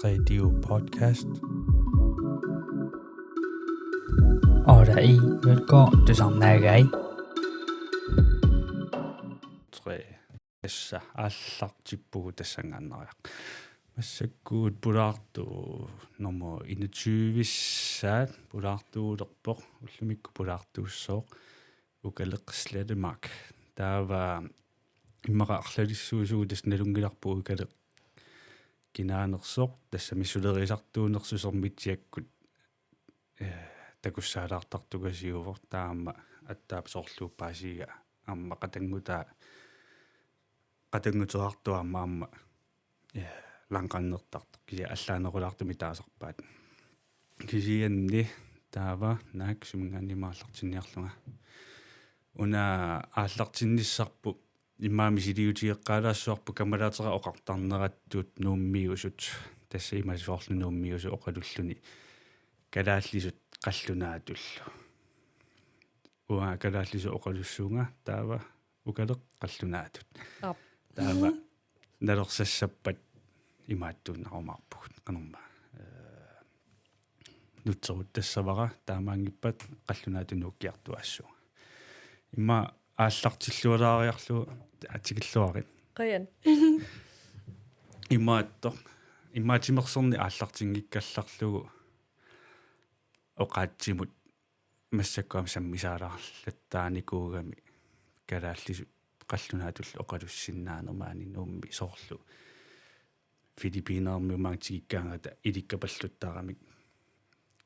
Radio Podcast. 어라이 welcome to Samnagai. 3 essa аллартиппугу тассангааннариақ. Массаккуут пулаарту номо 21-саат пулаартуулерпоқ уллумикку пулаартууссооқ укалеқслалемак таава иммараарлалиссуусугу тасналунгиларпуу укалеқ кинаанерсоқ тассамиссулерисартуунерсусормитсиаккут такуссаалаартартугасиувор таама аттаап соорлууппаасига амма qatangguterartuamma amma lanqannertartu kisia allaanerulaartumi taasarpaat kisianni taava naak sumingaannimaarlartinniarlunga una aallartinnissarpu immaami siliutigeqqaalaassuarpu kamalaatera oqartarnerattuut nuummiusut tassa imasuorlu nuummiusu oqalulluni kalaallisut qallunaatullu ua kalaallisu oqalussuunga taava ukaleq qallunaatut taava nalersassappat imaattuunnarumaarpugut qanerma nutserut tassavara taamaangippat qallunaatunuukkiartuassuu imma aallartillualaariarlu atikilluarit qian immaatimerserni aallartingikkallarlugu oqaatsimut массаккуам саммисаалаарлаттаанникуугами калааллису qallunaatullu oqalussinnaanermaani nuummi soorlu Filipiinermiumaatигиккаангата иликкапаллуттаарамик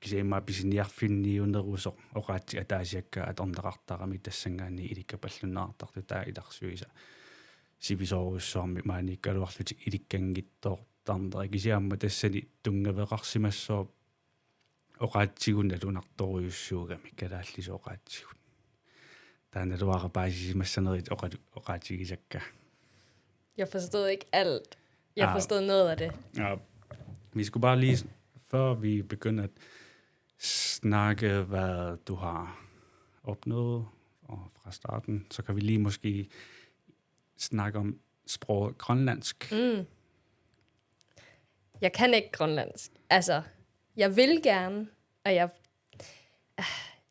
кисаимаа писиниарфинниунеруусоқ оqaатси атаасиаккаа аторнеқартарами тассангаани иликкапаллуннаартарту таа иларсуиса сивисооруссуарми maanikkaluarlutik иликкангиттоортарнери кисиамма тассани тунгавеқарсимассоо oqaatsiguна lunartoruйuссуугами калааллису oqaatsигут taanaluarapaasimassanerit oqaatigisakka. Jeg forstod ikke alt. Jeg forstod noget af det. Ja, vi skulle bare lige, før vi begynder at snakke, hvad du har opnået og fra starten, så kan vi lige måske snakke om sproget grønlandsk. Jeg kan ikke grønlandsk. Altså, jeg vil gerne, og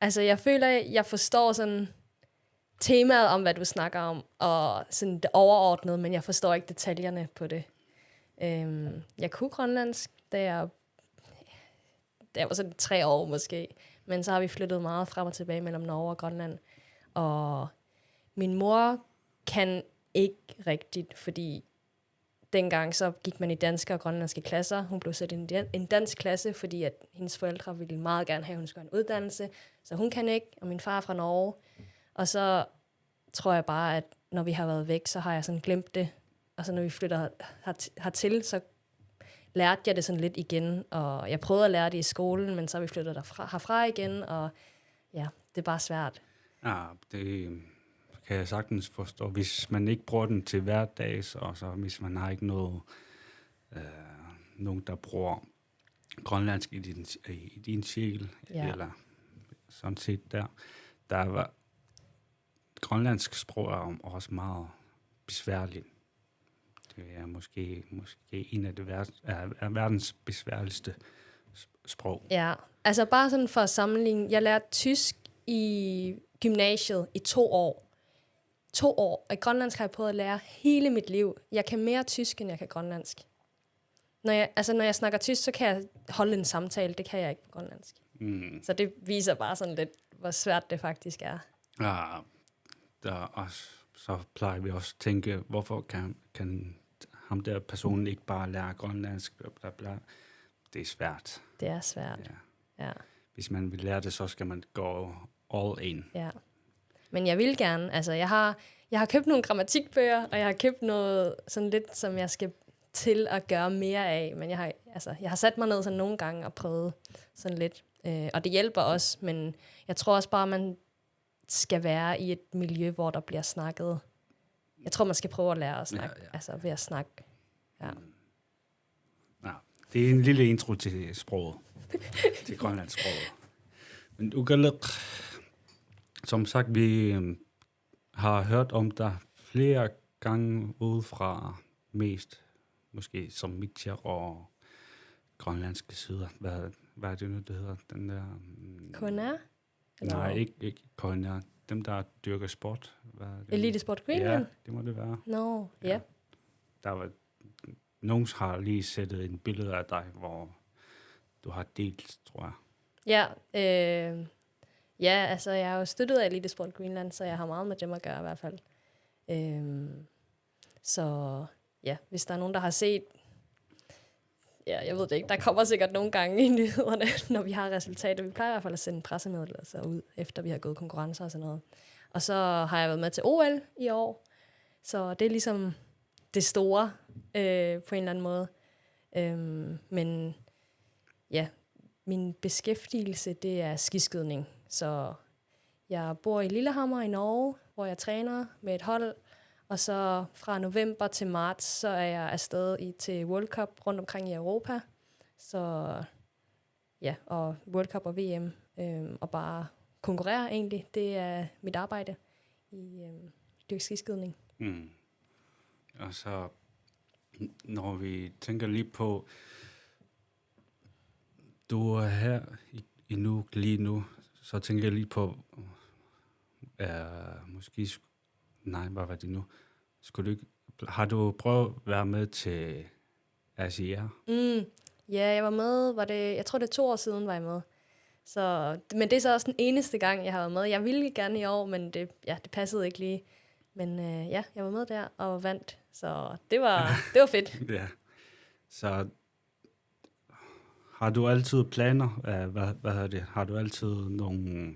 jeg føler, jeg forstår sådan temaet om, hvad du snakker om, og sådan det overordnede, men jeg forstår ikke detaljerne på det. Jeg kunne grønlandsk, da jeg var sådan 3 år måske, men så har vi flyttet meget frem og tilbage mellem Norge og Grønland, og min mor kan ikke rigtigt, fordi dengang så gik man i danske og grønlandske klasser. Hun blev sat i en dansk klasse, fordi at hendes forældre ville meget gerne have, at hun skulle have en uddannelse, så hun kan ikke, og min far er fra Norge. Og så tror jeg bare, at når vi har været væk, så har jeg sådan glemt det. Og så når vi flytter hertil, så lærte jeg det sådan lidt igen. Og jeg prøvede at lære det i skolen, men så har vi flyttet herfra igen. Og ja, det er bare svært. Ja, det kan jeg sagtens forstå. Hvis man ikke bruger den til hverdags, og så hvis man har ikke nogen, der bruger grønlandsk i din cirkel, eller sådan set der var grønlandsk sprog er også meget besværligt. Det er måske en af verdens besværligste sprog. Ja, altså bare sådan for at sammenligne. Jeg lærte tysk i gymnasiet i 2 år. 2 år. Og i grønlandsk har jeg prøvet at lære hele mit liv. Jeg kan mere tysk, end jeg kan grønlandsk. Når jeg snakker tysk, så kan jeg holde en samtale. Det kan jeg ikke på grønlandsk. Så det viser bare sådan lidt, hvor svært det faktisk er. Ja, så plejer vi også at tænke, hvorfor kan ham der personen ikke bare lære grønlandsk? Bla bla. Det er svært. Det er svært, ja. Hvis man vil lære det, så skal man gå all in. Ja. Men jeg vil gerne. Altså, jeg har købt nogle grammatikbøger, og jeg har købt noget sådan lidt, som jeg skal til at gøre mere af. Men jeg har sat mig ned sådan nogle gange og prøvet sådan lidt. Og det hjælper også, men jeg tror også bare, man skal være i et miljø, hvor der bliver snakket. Jeg tror, man skal prøve at lære at snakke, altså ved at snakke. Ja. Ja, det er en lille intro til sproget, til grønlandsk sproget. Men ukaleq, som sagt, vi har hørt om dig flere gange udefra, mest måske som Mitjer og grønlandske sider. Hvad er det nu, det hedder? Den der... KNR? Nej, ikke KNR. Dem, der dyrker sport. Hvad er det? Elitesport Greenland? Ja, det må det være. No, ja. Der var... Nogen har lige sættet en billede af dig, hvor du har delt, tror jeg. Ja, altså jeg har jo støttet af Elitesport Greenland, så jeg har meget med dem at gøre i hvert fald. Så ja, hvis der er nogen, der har set... Ja, jeg ved det ikke. Der kommer sikkert nogle gange i nyhederne, når vi har resultater. Vi plejer i hvert fald at sende pressemeddelelser ud, efter vi har gået konkurrencer og sådan noget. Og så har jeg været med til OL i år. Så det er ligesom det store på en eller anden måde. Men ja, min beskæftigelse, det er skiskydning. Så jeg bor i Lillehammer i Norge, hvor jeg træner med et hold. Og så fra november til marts, så er jeg afsted til World Cup rundt omkring i Europa. Så ja, og World Cup og VM. Og bare konkurrere egentlig. Det er mit arbejde i dykskidskydning. Mm. Og så, når vi tænker lige på, du er her i Nuuk lige nu, så tænker jeg lige på, måske, nej, hvad var det nu? Har du prøvet at være med til ACR? Ja, jeg var med, jeg tror det er 2 år siden, var jeg med. Så, men det er så også den eneste gang, jeg har været med. Jeg ville gerne i år, men det passede ikke lige. Men ja, jeg var med der og vandt, så det var fedt. Ja, så har du altid planer? Hvad er det? Har du altid nogle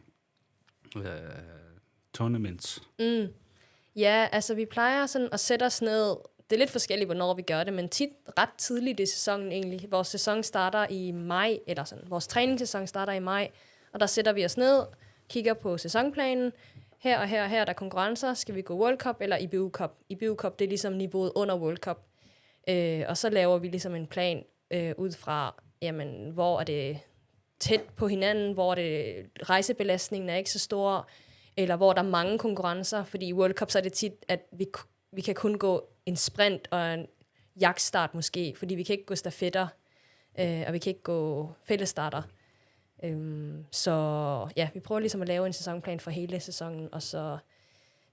tournaments? Ja, altså vi plejer sådan at sætte os ned. Det er lidt forskelligt, hvornår vi gør det, men tit ret tidligt i sæsonen egentlig. Vores sæson starter i maj, eller sådan. Vores træningssæson starter i maj, og der sætter vi os ned, kigger på sæsonplanen. Her og her er der konkurrencer. Skal vi gå World Cup eller IBU Cup? IBU Cup, det er ligesom niveauet under World Cup. Og så laver vi ligesom en plan ud fra, jamen, hvor er det tæt på hinanden, hvor det rejsebelastningen er ikke så stor, eller hvor der er mange konkurrencer, fordi i World Cup så er det tit, at vi kan kun gå en sprint og en jagtstart måske, fordi vi kan ikke gå stafetter, og vi kan ikke gå fællesstarter. Så ja, vi prøver ligesom at lave en sæsonplan for hele sæsonen, og så,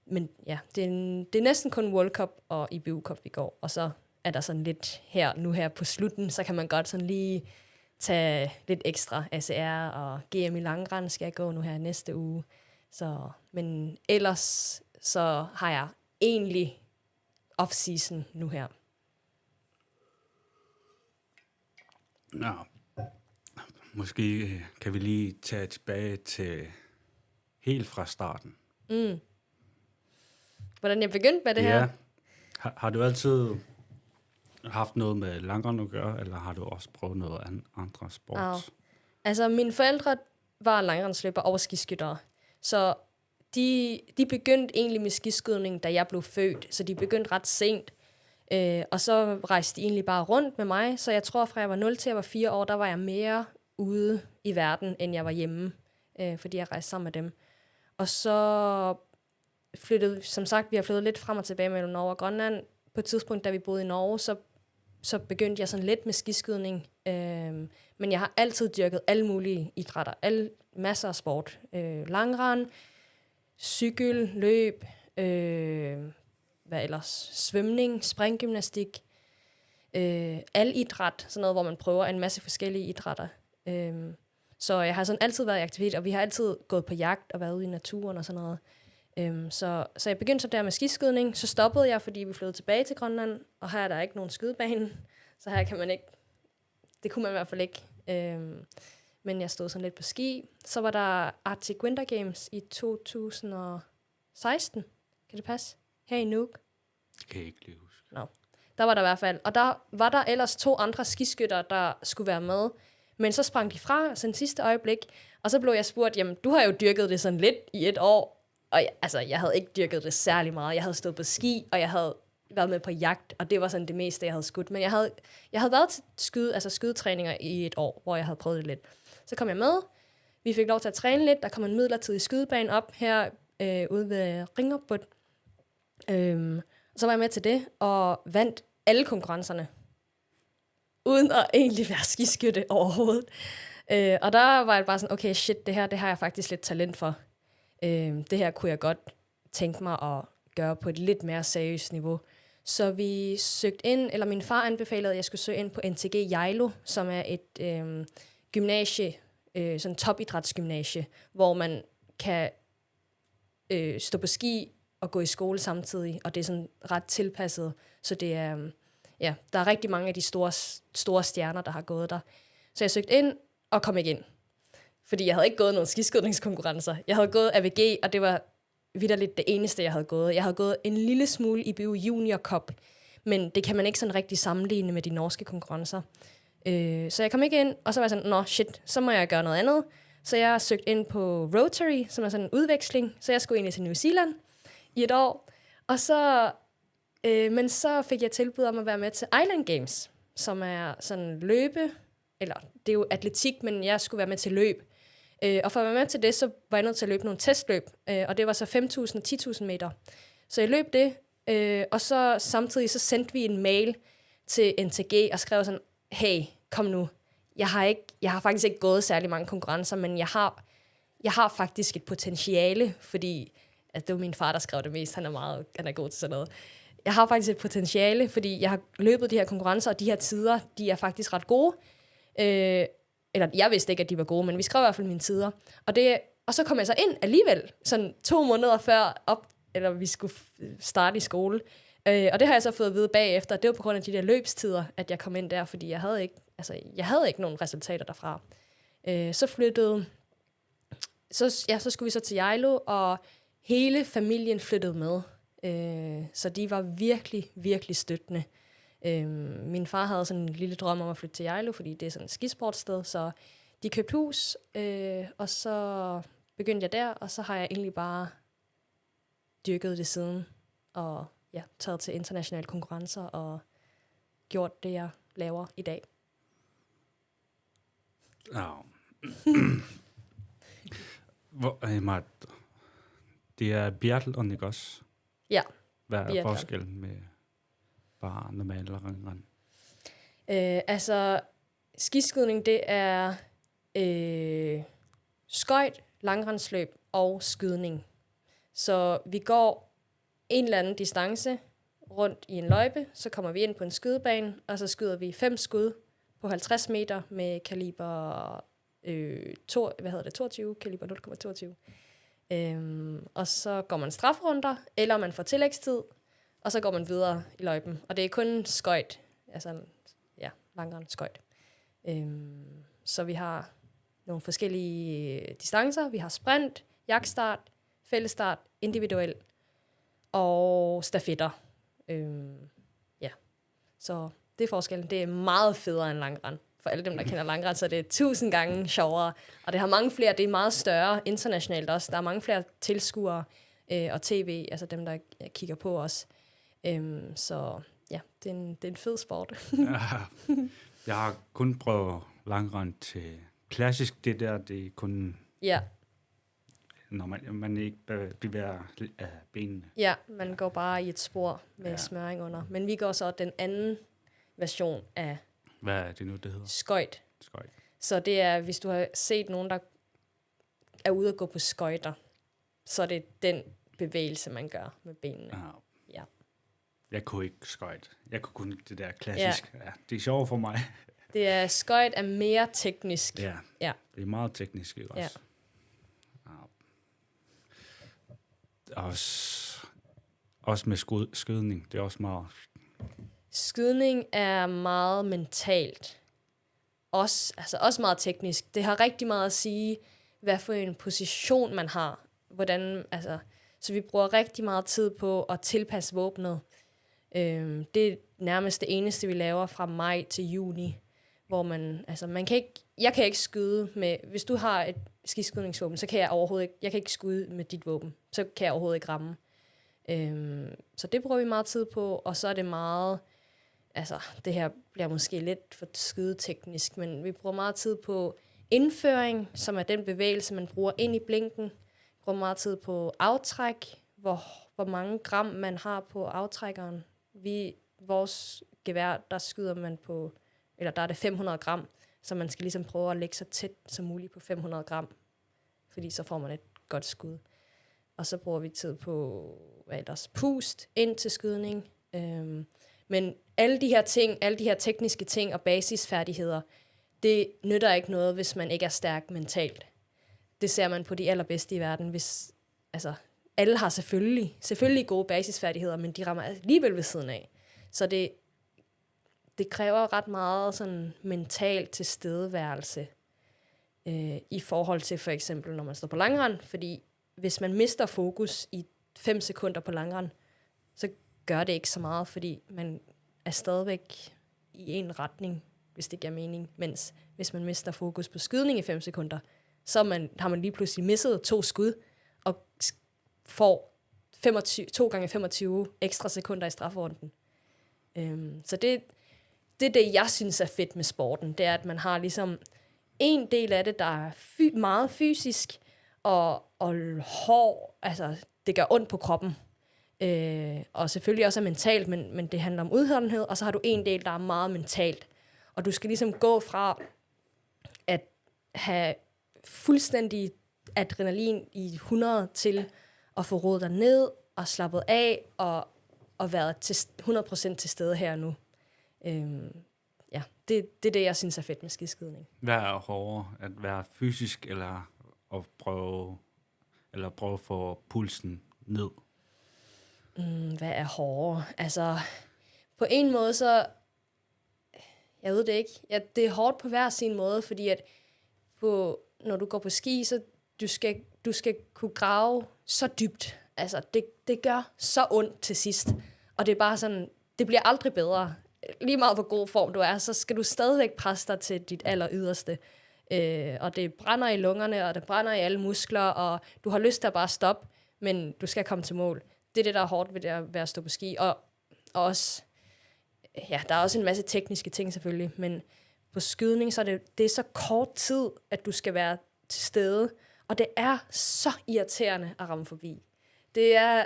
men ja, det er næsten kun World Cup og IBU Cup, vi går, og så er der sådan lidt her på slutten, så kan man godt sådan lige tage lidt ekstra ACR og GM i langrend skal jeg gå nu her næste uge. Så, men ellers så har jeg egentlig off-season nu her. Ja. Måske kan vi lige tage tilbage til helt fra starten. Hvordan jeg begyndte med det her? Har du altid haft noget med langrend at gøre, eller har du også prøvet noget andre sport? Altså, mine forældre var langrendsløber og skiskyttere. Så de begyndte egentlig med skiskydning, da jeg blev født. Så de begyndte ret sent. Og så rejste de egentlig bare rundt med mig. Så jeg tror, fra jeg var 0 til jeg var 4 år, der var jeg mere ude i verden, end jeg var hjemme. Fordi jeg rejste sammen med dem. Og så som sagt, vi har flyttet lidt frem og tilbage mellem Norge og Grønland. På et tidspunkt, da vi boede i Norge, så begyndte jeg sådan lidt med skiskydning. Men jeg har altid dyrket alle mulige idrætter. Masser af sport. Langrend, cykel, løb, hvad ellers? Svømning, springgymnastik. Al idræt, sådan noget, hvor man prøver en masse forskellige idrætter. Så jeg har sådan altid været i aktivitet, og vi har altid gået på jagt og været ude i naturen og sådan noget. Så jeg begyndte så der med skiskydning, så stoppede jeg, fordi vi flyttede tilbage til Grønland, og her er der ikke nogen skydebane, så her kan man ikke, det kunne man i hvert fald ikke. Men jeg stod sådan lidt på ski. Så var der Arctic Winter Games i 2016, kan det passe? Her i Nuuk. Det kan jeg ikke lige huske. No. Der var der i hvert fald, og der var der ellers 2 andre skiskytter, der skulle være med, men så sprang de fra sådan sidste øjeblik, og så blev jeg spurgt, jamen du har jo dyrket det sådan lidt i 1 år, og jeg havde ikke dyrket det særlig meget. Jeg havde stået på ski, og jeg havde været med på jagt, og det var sådan det meste, jeg havde skudt. Men jeg havde været til skydetræninger i 1 år, hvor jeg havde prøvet det lidt. Så kom jeg med. Vi fik lov til at træne lidt. Der kom en midlertidig skydebane op her ude ved Ringerbud. Så var jeg med til det, og vandt alle konkurrencerne. uden at egentlig være skiskytte overhovedet. Og der var jeg bare sådan, okay, shit, det har jeg faktisk lidt talent for. Det her kunne jeg godt tænke mig at gøre på et lidt mere seriøst niveau. Så vi søgte ind, eller min far anbefalede, at jeg skulle søge ind på NTG Jejlo, som er et gymnasie, sådan topidrætsgymnasie, hvor man kan stå på ski og gå i skole samtidig, og det er sådan ret tilpasset, så det er, der er rigtig mange af de store stjerner, der har gået der. Så jeg søgte ind og kom ikke ind, fordi jeg havde ikke gået nogen skiskydningskonkurrencer. Jeg havde gået AVG, og det var vitterligt det eneste, jeg havde gået. Jeg havde gået en lille smule IBU Junior Cup, men det kan man ikke sådan rigtig sammenligne med de norske konkurrencer. Så jeg kom ikke ind, og så var jeg sådan, nå shit, så må jeg gøre noget andet. Så jeg søgte ind på Rotary, som er sådan en udveksling, så jeg skulle egentlig til New Zealand i et år. Og så, men så fik jeg tilbud om at være med til Island Games, som er sådan løbe, eller det er jo atletik, men jeg skulle være med til løb. Og for at være med til det, så var jeg nødt til at løbe nogle testløb, og det var så 5.000 og 10.000 meter. Så jeg løb det, og så samtidig så sendte vi en mail til NTG og skrev sådan, hey, kom nu, jeg har faktisk ikke gået særlig mange konkurrencer, men jeg har faktisk et potentiale, fordi at det var min far, der skrev det mest, han er god til sådan noget. Jeg har faktisk et potentiale, fordi jeg har løbet de her konkurrencer, og de her tider, de er faktisk ret gode. Eller jeg vidste ikke, at de var gode, men vi skrev i hvert fald mine tider. Og så kom jeg så ind alligevel, sådan 2 måneder før vi skulle starte i skole. Og det har jeg så fået at vide bagefter. Det var på grund af de der løbstider, at jeg kom ind der, fordi jeg havde ikke nogen resultater derfra. Så skulle vi så til Jejlo, og hele familien flyttede med. Så de var virkelig, virkelig støttende. Min far havde sådan en lille drøm om at flytte til Jejlo, fordi det er sådan et skisportsted, så de købte hus, og så begyndte jeg der, og så har jeg egentlig bare dyrket det siden, og taget til internationale konkurrencer, og gjort det, jeg laver i dag. Ja. Det er biathlon, ikke også? Ja. Hvad er forskellen med bare normal langrend? Skiskydning, det er skøjt, langrendsløb og skydning. Så vi går en eller anden distance rundt i en løjpe, så kommer vi ind på en skydebane, og så skyder vi 5 skud på 50 meter med kaliber 22, kaliber 0,22. Og så går man strafrunder, eller man får tillægstid, og så går man videre i løjpen. Og det er kun skøjt, langrend skøjt. Så vi har nogle forskellige distancer. Vi har sprint, jagtstart, fællesstart, individuel og stafetter. Så det er forskellen. Det er meget federe end langrend. For alle dem, der kender langrend, så det er 1000 gange sjovere. Og det har mange flere, det er meget større internationalt også. Der er mange flere tilskuere og tv, altså dem, der kigger på os. Så ja, det er en fed sport. Jeg har kun prøvet langrend til klassisk. Det er kun... Ja. Når man ikke bevæger benene. Ja, man går bare i et spor med smøring under. Men vi går så den anden version af... Hvad er det nu, det hedder? Skøjt. Skøjt. Så det er, hvis du har set nogen, der er ude at gå på skøjter, så er det den bevægelse, man gør med benene. Ja. Jeg kunne ikke skøjt. Jeg kunne kun det der klassisk. Ja, det er sjovt for mig. Skøjt er mere teknisk. Ja. Det er meget teknisk også. Ja. Også med skydning. Det er også meget... Skydning er meget mentalt. Også meget teknisk. Det har rigtig meget at sige, hvad for en position man har. Så vi bruger rigtig meget tid på at tilpasse våbnet. Det er nærmest det eneste, vi laver fra maj til juni. Hvor jeg kan ikke skyde med... Hvis du har et skiskydningsvåben, så kan jeg kan ikke skyde med dit våben. Så kan jeg overhovedet ikke ramme. Så det bruger vi meget tid på, og så er det meget... det her bliver måske lidt for skydeteknisk, men vi bruger meget tid på indføring, som er den bevægelse, man bruger ind i blinken. Vi bruger meget tid på aftræk, hvor mange gram man har på aftrækkeren. Vores gevær, der skyder man på eller der er det 500 gram, så man skal ligesom prøve at lægge så tæt som muligt på 500 gram, fordi så får man et godt skud. Og så bruger vi tid på pust ind til skydning. Men alle de her ting, alle de her tekniske ting og basisfærdigheder, det nytter ikke noget, hvis man ikke er stærk mentalt. Det ser man på de allerbedste i verden. Hvis, altså, alle har selvfølgelig gode basisfærdigheder, men de rammer alligevel ved siden af. Så det kræver ret meget sådan mental tilstedeværelse i forhold til for eksempel, når man står på langrend, fordi hvis man mister fokus i 5 sekunder på langrend, så gør det ikke så meget, fordi man er stadigvæk i en retning, hvis det giver mening. Mens hvis man mister fokus på skydning i 5 sekunder, så har man lige pludselig misset 2 skud, og får 2 gange 25 ekstra sekunder i strafrunden. Så det er det, jeg synes er fedt med sporten. Det er, at man har ligesom en del af det, der er meget fysisk, og hård, altså det gør ondt på kroppen. Og selvfølgelig også er mentalt, men det handler om udholdenhed, og så har du en del, der er meget mentalt. Og du skal ligesom gå fra at have fuldstændig adrenalin i 100 til at få rodet dig ned og slappet af og være 100% til stede her nu. Ja, det er det, jeg synes er fedt med skiskydning. Hvad er hårdere? At være fysisk, eller at prøve at få pulsen ned? Hvad er hårdere? Altså, på en måde så... Jeg ved det ikke. Ja, det er hårdt på hver sin måde, fordi at når du går på ski, så du skal kunne grave så dybt. Altså, det gør så ondt til sidst. Og det er bare sådan, det bliver aldrig bedre. Lige meget hvor god form du er, så skal du stadigvæk presse dig til dit aller yderste. Og det brænder i lungerne, og det brænder i alle muskler, og du har lyst til at bare stoppe, men du skal komme til mål. Det er det, der er hårdt ved det at være at stå på ski. Og også, ja, der er også en masse tekniske ting selvfølgelig, men på skydning, så er det er så kort tid, at du skal være til stede, og det er så irriterende at ramme forbi. Det er,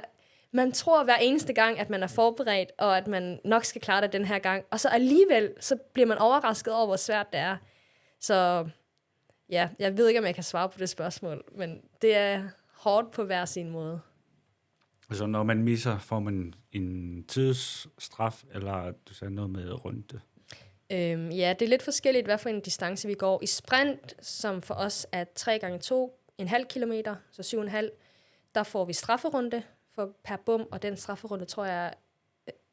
man tror hver eneste gang, at man er forberedt, og at man nok skal klare det den her gang, og så alligevel, så bliver man overrasket over, hvor svært det er. Så ja, jeg ved ikke, om jeg kan svare på det spørgsmål, men det er hårdt på hver sin måde. Altså, når man misser, får man en tidsstraf, eller du sagde noget med runde? Ja, det er lidt forskelligt, hvad for en distance vi går. I sprint, som for os er 3x2, 1,5 kilometer, så 7,5, der får vi strafferunde per bum, og den strafferunde tror jeg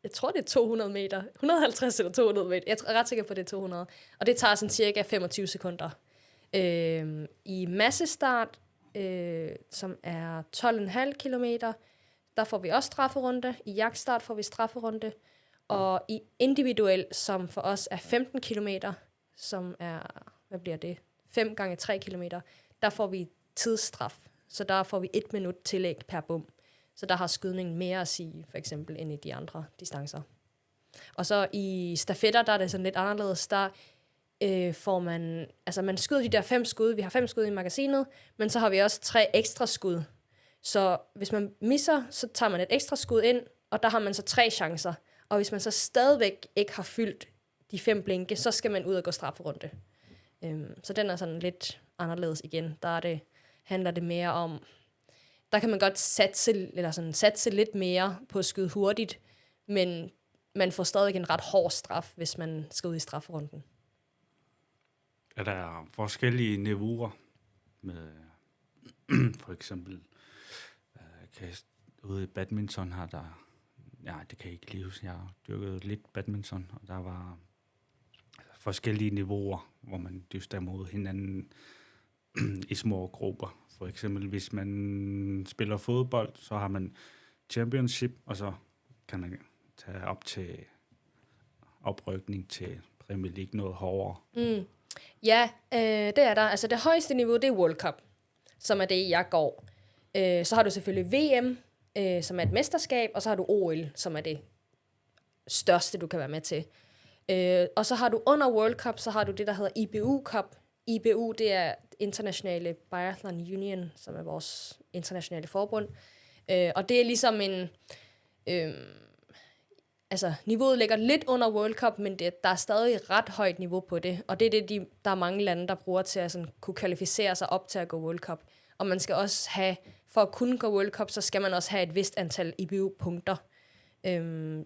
det er 200 meter. 150 eller 200 meter. Jeg er ret sikker på, det er 200. Og det tager sådan cirka 25 sekunder. I massestart, som er 12,5 kilometer, der får vi også strafferunde. I jagtstart får vi strafferunde. Og i individuel, som for os er 15 kilometer, som er, hvad bliver det? 5 gange 3 kilometer, der får vi tidsstraf. Så der får vi 1 minut tillæg per bum. Så der har skydningen mere at sige, for eksempel, end i de andre distancer. Og så i stafetter, der er det sådan lidt anderledes. Der får man, altså man skyder de der 5 skud. Vi har 5 skud i magasinet, men så har vi også 3 ekstra skud. Så hvis man misser, så tager man et ekstra skud ind, og der har man så 3 chancer. Og hvis man så stadigvæk ikke har fyldt de 5 blinke, så skal man ud og gå strafferunde. Så den er sådan lidt anderledes igen. Handler det mere om, der kan man godt satse lidt mere på at skyde hurtigt, men man får stadig en ret hård straf, hvis man skal ud i strafferunden. Er der forskellige niveauer med for eksempel ude i badminton har der, ja, det kan jeg ikke lige huske, jeg har dyrket lidt badminton, og der var forskellige niveauer, hvor man dyster mod hinanden i små grupper. For eksempel, hvis man spiller fodbold, så har man championship, og så kan man tage op til oprykning til Premier League noget hårdere. Ja, det er der. Altså det højeste niveau, det er World Cup, som er det, jeg går. Så har du selvfølgelig VM, som er et mesterskab, og så har du OL, som er det største, du kan være med til. Og så har du under World Cup, så har du det, der hedder IBU Cup. IBU, det er Internationale Biathlon Union, som er vores internationale forbund. Og det er ligesom altså niveauet ligger lidt under World Cup, men der er stadig ret højt niveau på det, og det er det, der er mange lande, der bruger til at sådan, kunne kvalificere sig op til at gå World Cup. Og man skal også have, for at kunne gå World Cup, så skal man også have et vist antal IBU-punkter.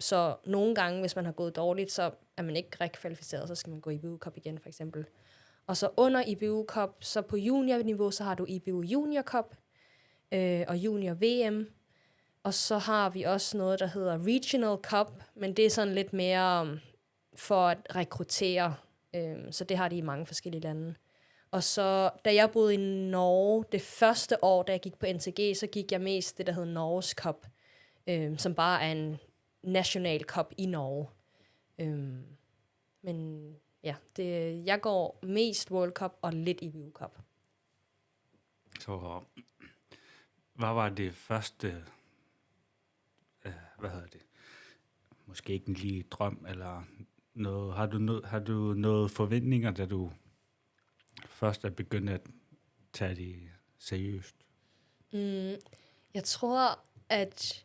Så nogle gange, hvis man har gået dårligt, så er man ikke rekvalificeret, så skal man gå IBU Cup igen, for eksempel. Og så under IBU Cup, så på junior-niveau, så har du IBU Junior Cup og Junior VM. Og så har vi også noget, der hedder Regional Cup, men det er sådan lidt mere for at rekruttere. Så det har de i mange forskellige lande. Og så, da jeg boede i Norge, det første år, da jeg gik på NTG, så gik jeg mest det, der hedder Norges Cup, som bare er en national cup i Norge. Men ja, jeg går mest World Cup og lidt IBU Cup. Så hvad var det første, måske ikke en lige drøm, eller noget, har du noget forventninger, da du først er begyndt at tage det seriøst? Jeg tror, at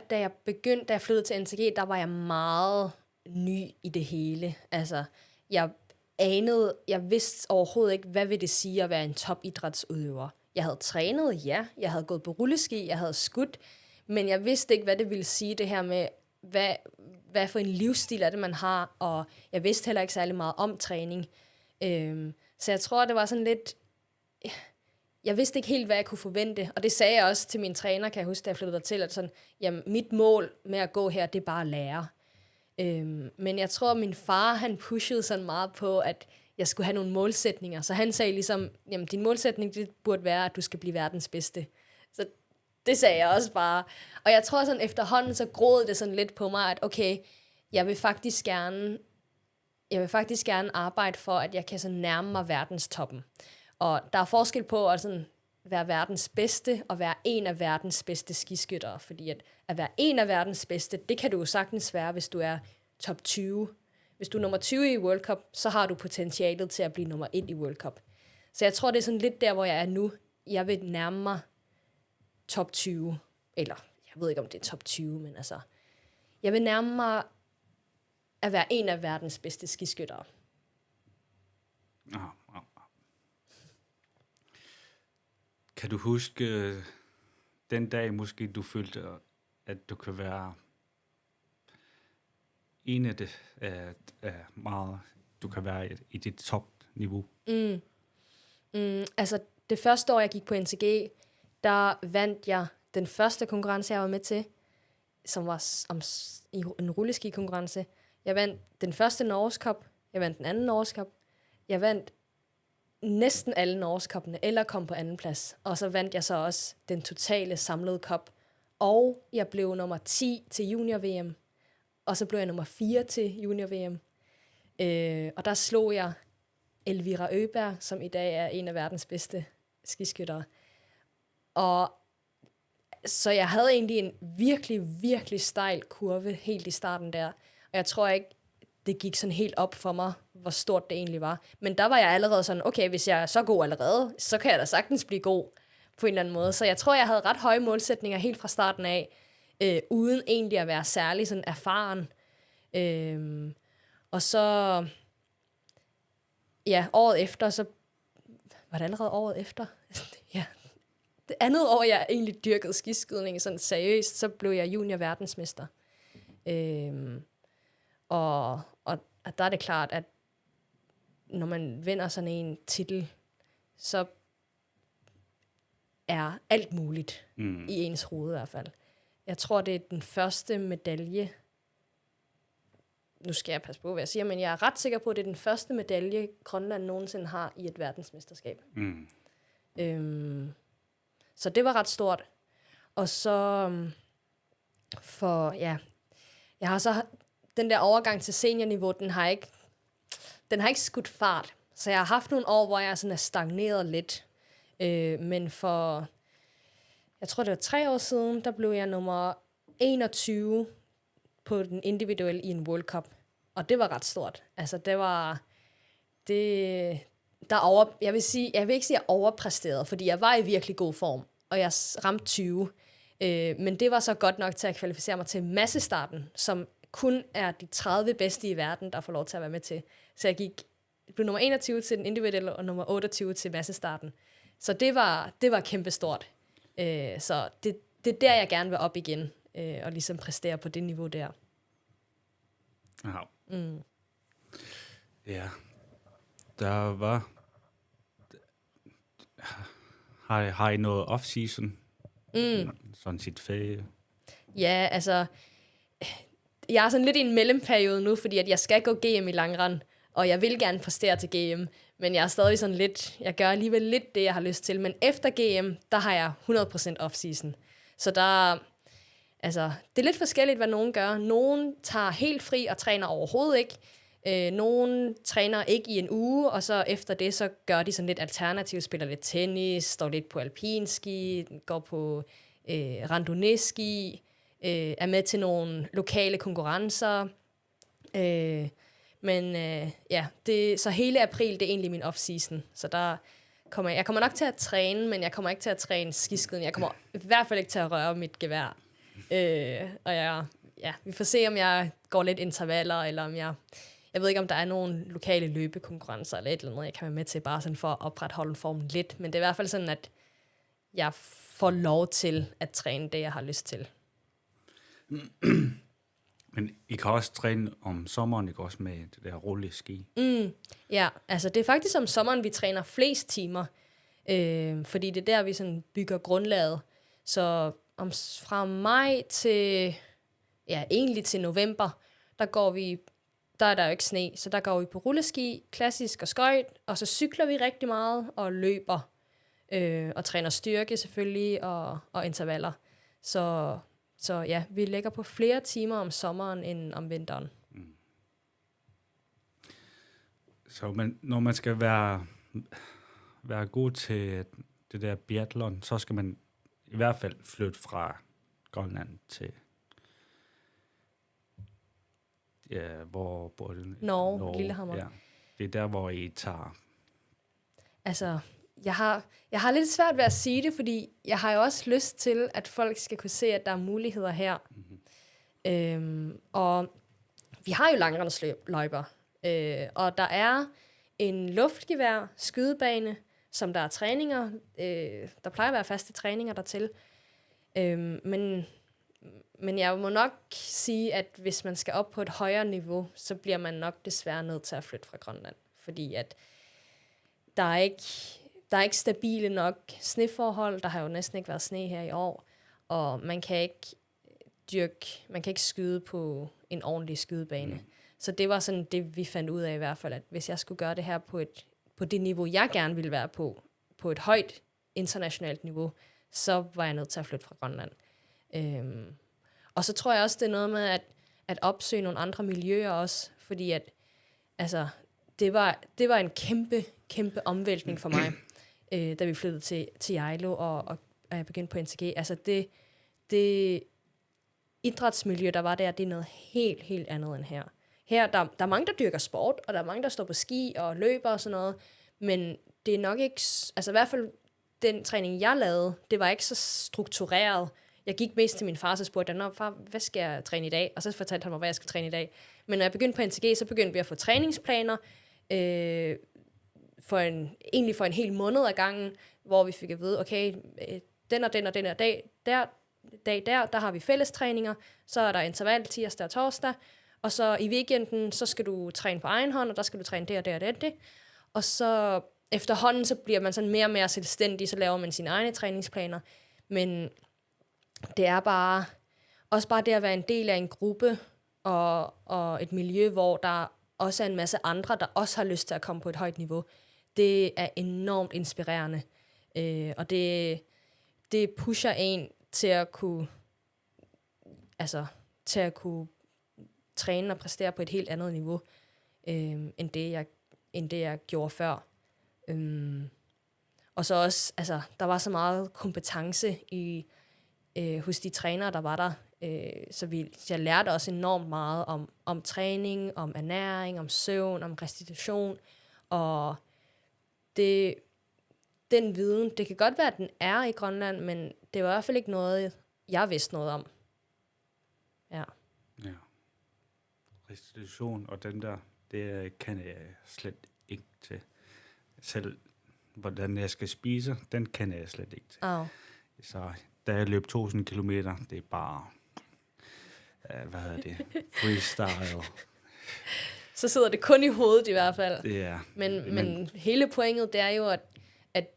da jeg flyttede til NTG, der var jeg meget ny i det hele. Altså, jeg vidste overhovedet ikke, hvad vil det sige at være en topidrætsudøver. Jeg havde trænet, ja. Jeg havde gået på rulleski, jeg havde skudt, men jeg vidste ikke, hvad det ville sige, det her med, hvad for en livsstil er det, man har, og jeg vidste heller ikke særlig meget om træning. Så jeg tror, det var sådan lidt... Jeg vidste ikke helt, hvad jeg kunne forvente, og det sagde jeg også til min træner, kan jeg huske, da jeg flyttede dertil, at sådan, jamen, mit mål med at gå her, det er bare at lære. Men jeg tror, at min far, han pushede sådan meget på, at jeg skulle have nogle målsætninger. Så han sagde ligesom, jamen, din målsætning, det burde være, at du skal blive verdens bedste. Så det sagde jeg også bare. Og jeg tror sådan, efterhånden, så groede det sådan lidt på mig, at okay, jeg vil faktisk gerne arbejde for, at jeg kan sådan nærme mig verdenstoppen. Og der er forskel på at sådan være verdens bedste og være en af verdens bedste skiskyttere. Fordi at være en af verdens bedste, det kan du jo sagtens være, hvis du er top 20. Hvis du er nummer 20 i World Cup, så har du potentialet til at blive nummer 1 i World Cup. Så jeg tror, det er sådan lidt der, hvor jeg er nu. Jeg vil nærme mig top 20. Eller, jeg ved ikke, om det er top 20, men altså... Jeg vil nærme mig at være en af verdens bedste skiskyttere. Kan du huske den dag, måske du følte, at du kan være en af det meget, du kan være i dit topniveau? Altså, det første år, jeg gik på NTG, der vandt jeg den første konkurrence, jeg var med til, som var en rulleski-konkurrence. Jeg vandt den første Norges Cup, jeg vandt den anden Norges Cup, jeg vandt næsten alle Norges Cup'ene, eller kom på anden plads. Og så vandt jeg så også den totale samlede cup. Og jeg blev nummer 10 til junior-VM. Og så blev jeg nummer 4 til junior-VM. Og der slog jeg Elvira Øberg, som i dag er en af verdens bedste skiskyttere. Og så jeg havde egentlig en virkelig, virkelig stejl kurve helt i starten der. Og jeg tror ikke, det gik sådan helt op for mig, hvor stort det egentlig var. Men der var jeg allerede sådan, okay, hvis jeg er så god allerede, så kan jeg da sagtens blive god på en eller anden måde. Så jeg tror, jeg havde ret høje målsætninger helt fra starten af, uden egentlig at være særlig sådan erfaren. Og så, ja, året efter, så var det allerede året efter? Ja. Det andet år, jeg egentlig dyrkede skiskydning sådan seriøst, så blev jeg junior verdensmester. Og der er det klart, at når man vinder sådan en titel, så er alt muligt i ens hoved i hvert fald. Jeg tror, det er den første medalje. Nu skal jeg passe på, hvad jeg siger, men jeg er ret sikker på, at det er den første medalje, Grønland nogensinde har i et verdensmesterskab. Så det var ret stort. Og så jeg har så den der overgang til seniorniveau, den har ikke skudt fart. Så jeg har haft nogle år, hvor jeg sådan er stagneret lidt. Men for, jeg tror det var 3 år siden, der blev jeg nummer 21 på den individuelle i en World Cup. Og det var ret stort. Altså jeg vil ikke sige, at jeg overpræsterede, fordi jeg var i virkelig god form, og jeg ramte 20. Men det var så godt nok til at kvalificere mig til massestarten, som kun er de 30 bedste i verden, der får lov til at være med til. Så jeg blev nummer 21 til den individuelle, og nummer 28 til massestarten. Så det var kæmpestort. Så det er der, jeg gerne vil op igen, og ligesom præstere på det niveau der. Ja. Ja. Der var... Har I noget off-season? Sådan sit ferie? Ja, altså... Jeg er sådan lidt i en mellemperiode nu, fordi at jeg skal gå GM i langrend, og jeg vil gerne præstere til GM, men jeg er stadig sådan lidt... Jeg gør alligevel lidt det, jeg har lyst til, men efter GM, der har jeg 100% off-season. Så der... Altså, det er lidt forskelligt, hvad nogen gør. Nogen tager helt fri og træner overhovedet ikke. Nogen træner ikke i en uge, og så efter det, så gør de sådan lidt alternativt, spiller lidt tennis, står lidt på alpinski, går på randonee-ski, er med til nogle lokale konkurrencer. Så hele april, det er egentlig min off-season. Så jeg kommer nok til at træne, men jeg kommer ikke til at træne skiskydning. Jeg kommer i hvert fald ikke til at røre mit gevær. Vi får se, om jeg går lidt intervaller, eller om jeg ved ikke, om der er nogle lokale løbekonkurrencer, eller et eller andet, jeg kan være med til, bare sådan for at opretholde formen lidt. Men det er i hvert fald sådan, at jeg får lov til at træne det, jeg har lyst til. Men I kan også træne om sommeren, ikke også med det der rulleski? Ja, altså det er faktisk om sommeren, vi træner flest timer, fordi det er der, vi sådan bygger grundlaget. Så fra maj til, egentlig til november, der er der jo ikke sne, så der går vi på rulleski, klassisk og skøjt, og så cykler vi rigtig meget og løber, og træner styrke selvfølgelig, og intervaller. Så ja, vi lægger på flere timer om sommeren end om vinteren. Så når man skal være god til det der biathlon, så skal man i hvert fald flytte fra Grønland til... Ja, hvor bor det? Norge, Lillehammer. Ja. Det er der, hvor I tager... Altså, jeg har lidt svært ved at sige det, fordi jeg har jo også lyst til, at folk skal kunne se, at der er muligheder her. Og vi har jo langrendsløjper, og der er en luftgevær skydebane, som der er træninger. Der plejer at være faste træninger dertil. Men jeg må nok sige, at hvis man skal op på et højere niveau, så bliver man nok desværre nødt til at flytte fra Grønland. Fordi at der er ikke stabile nok sneforhold. Der har jo næsten ikke været sne her i år. Og man kan ikke skyde på en ordentlig skydebane. Så det var sådan det, vi fandt ud af i hvert fald, at hvis jeg skulle gøre det her på det niveau, jeg gerne ville være på et højt internationalt niveau, så var jeg nødt til at flytte fra Grønland. Og så tror jeg også, det er noget med at opsøge nogle andre miljøer også, fordi at, altså, det var en kæmpe omvæltning for mig, da vi flyttede til Jejlo, og jeg begyndte på NTG. Altså det idrætsmiljø, der var der, det er noget helt andet end her. Her, der er mange, der dyrker sport, og der er mange, der står på ski og løber og sådan noget, men det er nok ikke, altså i hvert fald den træning, jeg lavede, det var ikke så struktureret. Jeg gik mest til min far, så spurgte jeg, far, hvad skal jeg træne i dag? Og så fortalte han mig, hvad jeg skal træne i dag. Men når jeg begyndte på NTG, så begyndte vi at få træningsplaner, for en hel måned ad gangen, hvor vi fik at vide, okay, den og den dag, der har vi fællestræninger, så er der interval tirsdag og torsdag, og så i weekenden, så skal du træne på egen hånd, og der skal du træne det og det og det. Og så efterhånden, så bliver man sådan mere og mere selvstændig, så laver man sine egne træningsplaner. Men det er også bare det at være en del af en gruppe, og et miljø, hvor der også er en masse andre, der også har lyst til at komme på et højt niveau. Det er enormt inspirerende. Og det pusher en til at kunne træne og præstere på et helt andet niveau, end det jeg gjorde før. Og så også, altså, der var så meget kompetence hos de trænere, der var der. Så jeg lærte også enormt meget om træning, om ernæring, om søvn, om restitution. Og den viden, det kan godt være, at den er i Grønland, men det var i hvert fald ikke noget, jeg vidste noget om. Ja. Ja. Restitution og den der, det kan jeg slet ikke til. Selv hvordan jeg skal spise, den kan jeg slet ikke til. Så da jeg løb 1000 kilometer, det er bare, freestyle. Så sidder det kun i hovedet i hvert fald. Det er. Men hele pointet, det er jo, at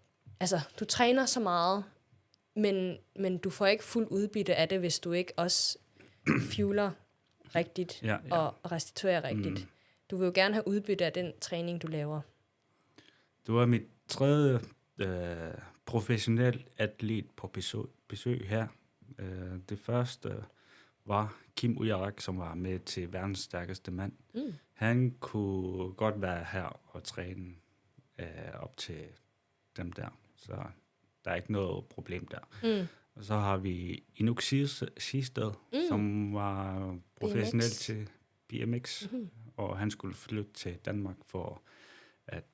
altså, du træner så meget, men du får ikke fuld udbytte af det, hvis du ikke også fueler rigtigt og restituerer rigtigt. Du vil jo gerne have udbytte af den træning, du laver. Du var mit tredje professionel atlet på besøg her. Det første var Kim Ujarak, som var med til verdens stærkeste mand. Han kunne godt være her og træne op til dem der, så der er ikke noget problem der. Og så har vi Inuk Sistad, som var professionel til BMX, og han skulle flytte til Danmark for at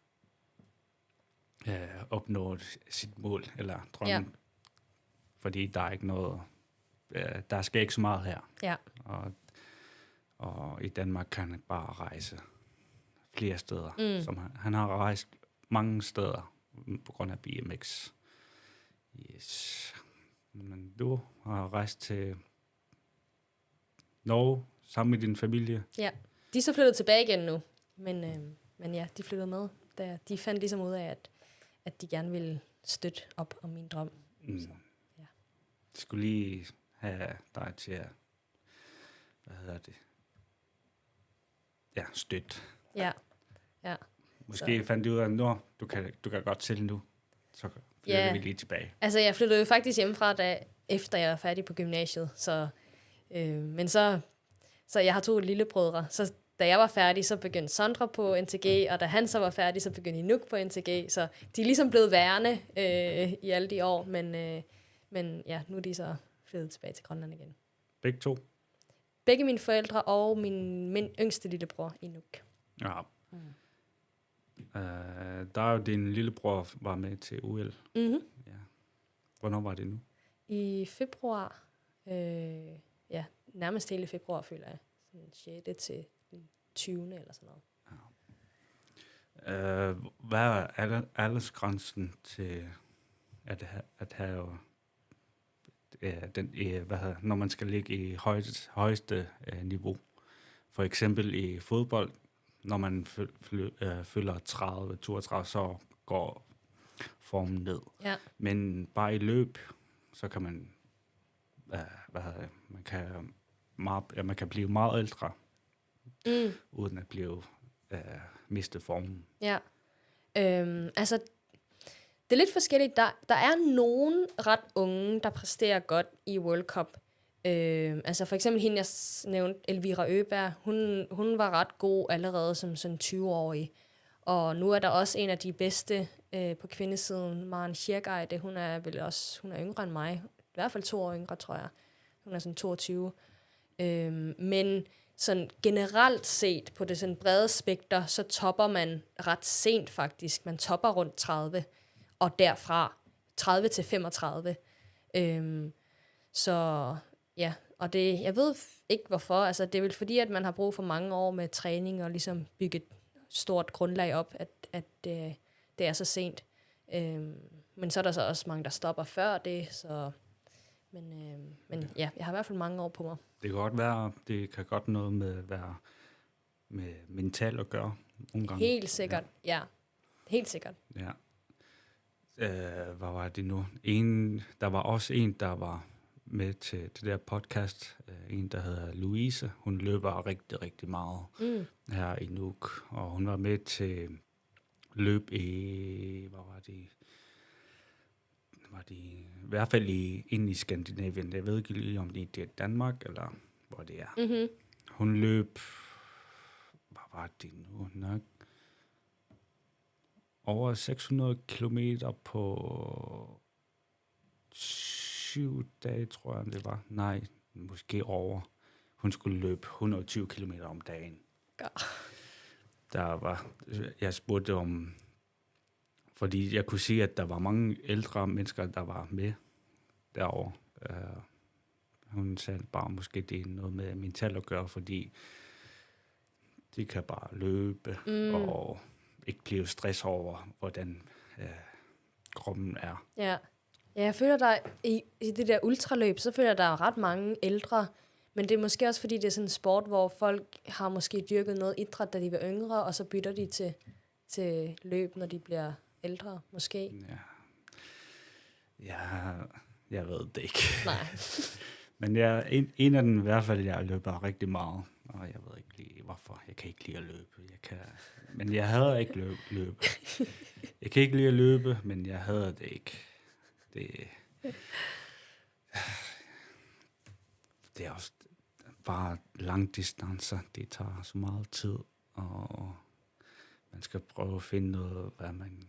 opnå sit mål, eller drømme. Fordi der er ikke noget, der skal ikke så meget her. Ja. Og i Danmark kan han bare rejse flere steder. Som han har rejst mange steder på grund af BMX. Yes. Men du har rejst til Norge sammen med din familie. Ja, de er så flyttet tilbage igen nu. Men ja, de flyttede med. De fandt ligesom ud af, at de gerne ville støtte op om min drøm. Så, ja. Jeg skulle lige have dig til at, støtte. Ja. Måske fandt du ud af, at du kan godt til nu. Så flytter vi lige tilbage. Altså, jeg flyttede jo faktisk hjemmefra, efter jeg var færdig på gymnasiet. Men så jeg har 2 lillebrødre. Så da jeg var færdig, så begyndte Sondre på NTG, og da han så var færdig, så begyndte Inuk på NTG. Så de er ligesom blevet værende i alle de år, men ja, nu er de så flyttet tilbage til Grønland igen. Begge 2? Begge mine forældre og min yngste lillebror, Inuk. Ja. Der er jo din lillebror var med til UL. Ja. Hvornår var det nu? I februar. Nærmest hele februar, føler jeg. Sådan 6. til 20. eller sådan noget. Ja. Hvad er aldersgrænsen til at have når man skal ligge i højeste niveau? For eksempel i fodbold, når man fylder 30-32, så går formen ned. Ja. Men bare i løb, så kan man man kan blive meget ældre, uden at blive miste formen. Ja. Altså, det er lidt forskelligt. Der er nogen ret unge, der præsterer godt i World Cup. Altså for eksempel hende, jeg nævnte, Elvira Øberg, hun var ret god allerede som sådan 20-årig. Og nu er der også en af de bedste på kvindesiden, Maren Schiergeide. Hun er yngre end mig. I hvert fald 2 år yngre, tror jeg. Hun er sådan 22. Men sådan generelt set på det sådan brede spekter, så topper man ret sent faktisk. Man topper rundt 30, og derfra 30 til 35. Så ja, og det, jeg ved ikke hvorfor. Altså, det er vel fordi, at man har brug for mange år med træning og ligesom bygge et stort grundlag op, at det er så sent. Men så er der så også mange, der stopper før det, så... Men ja, jeg har i hvert fald mange år på mig. Det kan godt være, det kan godt noget med mentalt at gøre nogle gange. Helt sikkert, ja. Helt sikkert. Ja. Hvad var det nu? Der var også en, der var med til det der podcast. En, der hedder Louise. Hun løber rigtig, rigtig meget her i Nuuk. Og hun var med til løb i... Hvad var det? Var det i hvert fald inde i Skandinavien. Jeg ved ikke lige, om det er Danmark, eller hvor det er. Mm-hmm. Hun løb... Hvad var det nu? Nok over 600 kilometer på 7 dage, tror jeg, det var. Nej, måske over. Hun skulle løbe 120 kilometer om dagen. Jeg spurgte om... Fordi jeg kunne se, at der var mange ældre mennesker, der var med derovre. Hun sagde bare, måske det er noget med mentalt at gøre, fordi de kan bare løbe og ikke blive stress over, hvordan kroppen er. Ja. Ja, jeg føler, der i det der ultraløb, så føler jeg, der er ret mange ældre, men det er måske også, fordi det er sådan en sport, hvor folk har måske dyrket noget idræt, da de var yngre, og så bytter de til løb, når de bliver ældre, måske. Ja, jeg ved det ikke. Nej. Men en af dem i hvert fald, jeg løber rigtig meget, og jeg ved ikke lige, hvorfor. Jeg kan ikke lide at løbe. Men jeg hader ikke løbe. Jeg kan ikke lide at løbe, men jeg hader det ikke. Det er også bare langdistancer. Det tager så meget tid, og man skal prøve at finde noget, hvad man...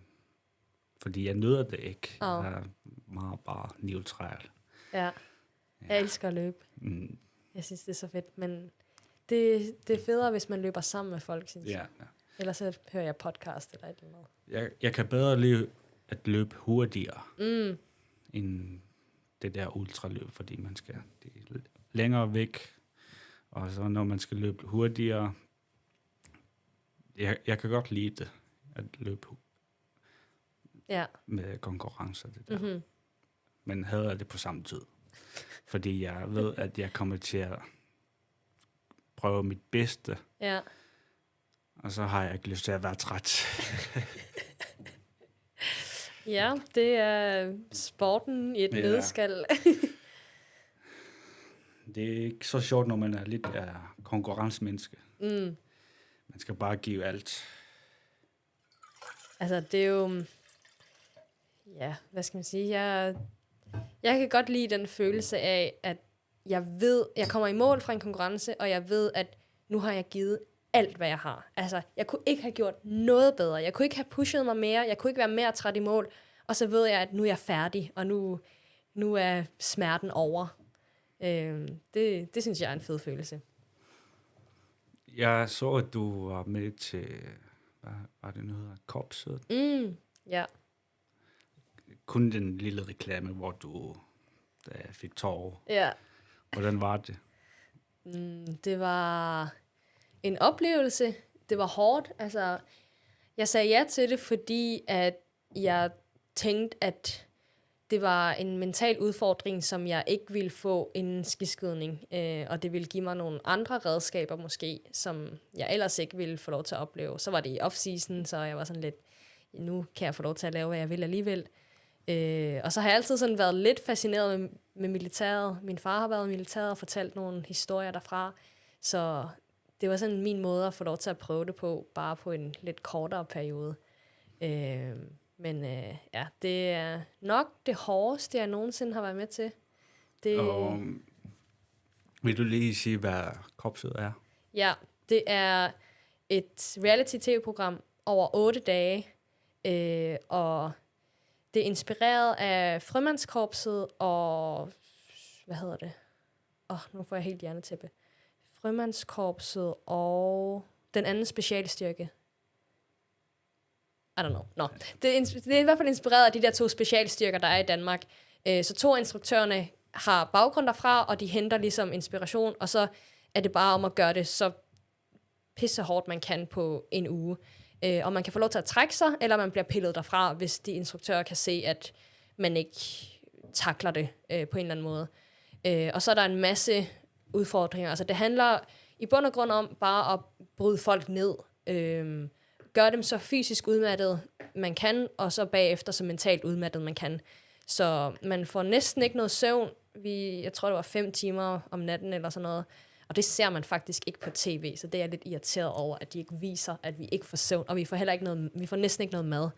Fordi jeg nyder det ikke. Jeg er meget bare neutral. Ja. Jeg elsker at løbe. Jeg synes, det er så fedt, men det er federe, hvis man løber sammen med folk, synes jeg. Ja. Ellers så hører jeg podcast eller et eller andet. Jeg kan bedre lide at løbe hurtigere end det der ultraløb, fordi man skal længere væk. Og så når man skal løbe hurtigere, jeg kan godt lide det, at løbe med konkurrencer. Det der. Mm-hmm. Men hader det på samme tid. Fordi jeg ved, at jeg kommer til at prøve mit bedste. Ja. Og så har jeg ikke lyst til at være træt. Ja, det er sporten i et nødskal. Det er ikke så sjovt, når man er lidt konkurrencemenneske. Man skal bare give alt. Altså, det er jo... Ja, hvad skal man sige? Jeg kan godt lide den følelse af, at jeg kommer i mål fra en konkurrence, og jeg ved, at nu har jeg givet alt, hvad jeg har. Altså, jeg kunne ikke have gjort noget bedre. Jeg kunne ikke have pushet mig mere. Jeg kunne ikke være mere træt i mål. Og så ved jeg, at nu er jeg færdig, og nu er smerten over. Det synes jeg er en fed følelse. Jeg så, at du var med til, hvad var det nu hedder, korpset? Ja. Kun den lille reklame, hvor du fik tårer. Ja. Hvordan var det? Det var en oplevelse. Det var hårdt. Altså, jeg sagde ja til det, fordi at jeg tænkte, at det var en mental udfordring, som jeg ikke ville få inden skiskydning. Og det ville give mig nogle andre redskaber måske, som jeg ellers ikke ville få lov til at opleve. Så var det i off-season, så jeg var sådan lidt, nu kan jeg få lov til at lave, hvad jeg vil alligevel. Og så har jeg altid sådan været lidt fascineret med militæret. Min far har været i militæret og fortalt nogle historier derfra. Så det var sådan min måde at få lov til at prøve det på, bare på en lidt kortere periode. Men det er nok det hårdeste, jeg nogensinde har været med til. Vil du lige sige, hvad korpset er? Ja, det er et reality-tv-program over 8 dage, og det er inspireret af Frømandskorpset og... Hvad hedder det? Nu får jeg helt hjernetæppe. Frømandskorpset og den anden specialstyrke. I don't know. No. Det er i hvert fald inspireret af de der 2 specialstyrker, der er i Danmark. Så 2 af instruktørerne har baggrund derfra, og de henter ligesom inspiration, og så er det bare om at gøre det så pissehårdt, man kan på en uge. Og man kan få lov til at trække sig, eller man bliver pillet derfra, hvis de instruktører kan se, at man ikke takler det på en eller anden måde. Og så er der en masse udfordringer. Altså det handler i bund og grund om bare at bryde folk ned. Gøre dem så fysisk udmattet, man kan, og så bagefter så mentalt udmattet, man kan. Så man får næsten ikke noget søvn. Jeg tror, det var 5 timer om natten eller sådan noget. Og det ser man faktisk ikke på tv, så det er jeg lidt irriteret over, at de ikke viser, at vi ikke får søvn. Og vi får næsten ikke noget mad.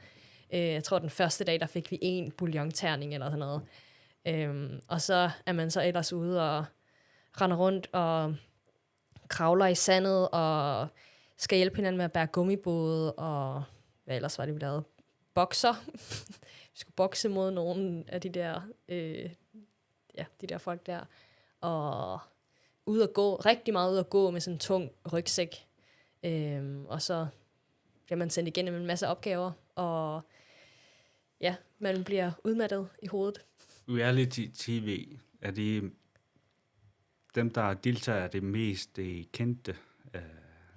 Jeg tror, den første dag, der fik vi 1 bouillonterning eller sådan noget. Og så er man så ellers ude og render rundt og kravler i sandet og skal hjælpe hinanden med at bære gummibåde, og hvad ellers var det, vi lavede? Bokser. Vi skulle bokse mod nogle af de der, de der folk der. Og ud at gå, rigtig meget ud at gå med sådan en tung rygsæk. Og så bliver man sendt igennem en masse opgaver, og ja, man bliver udmattet i hovedet. Reality TV, er det dem, der deltager, er det mest kendte,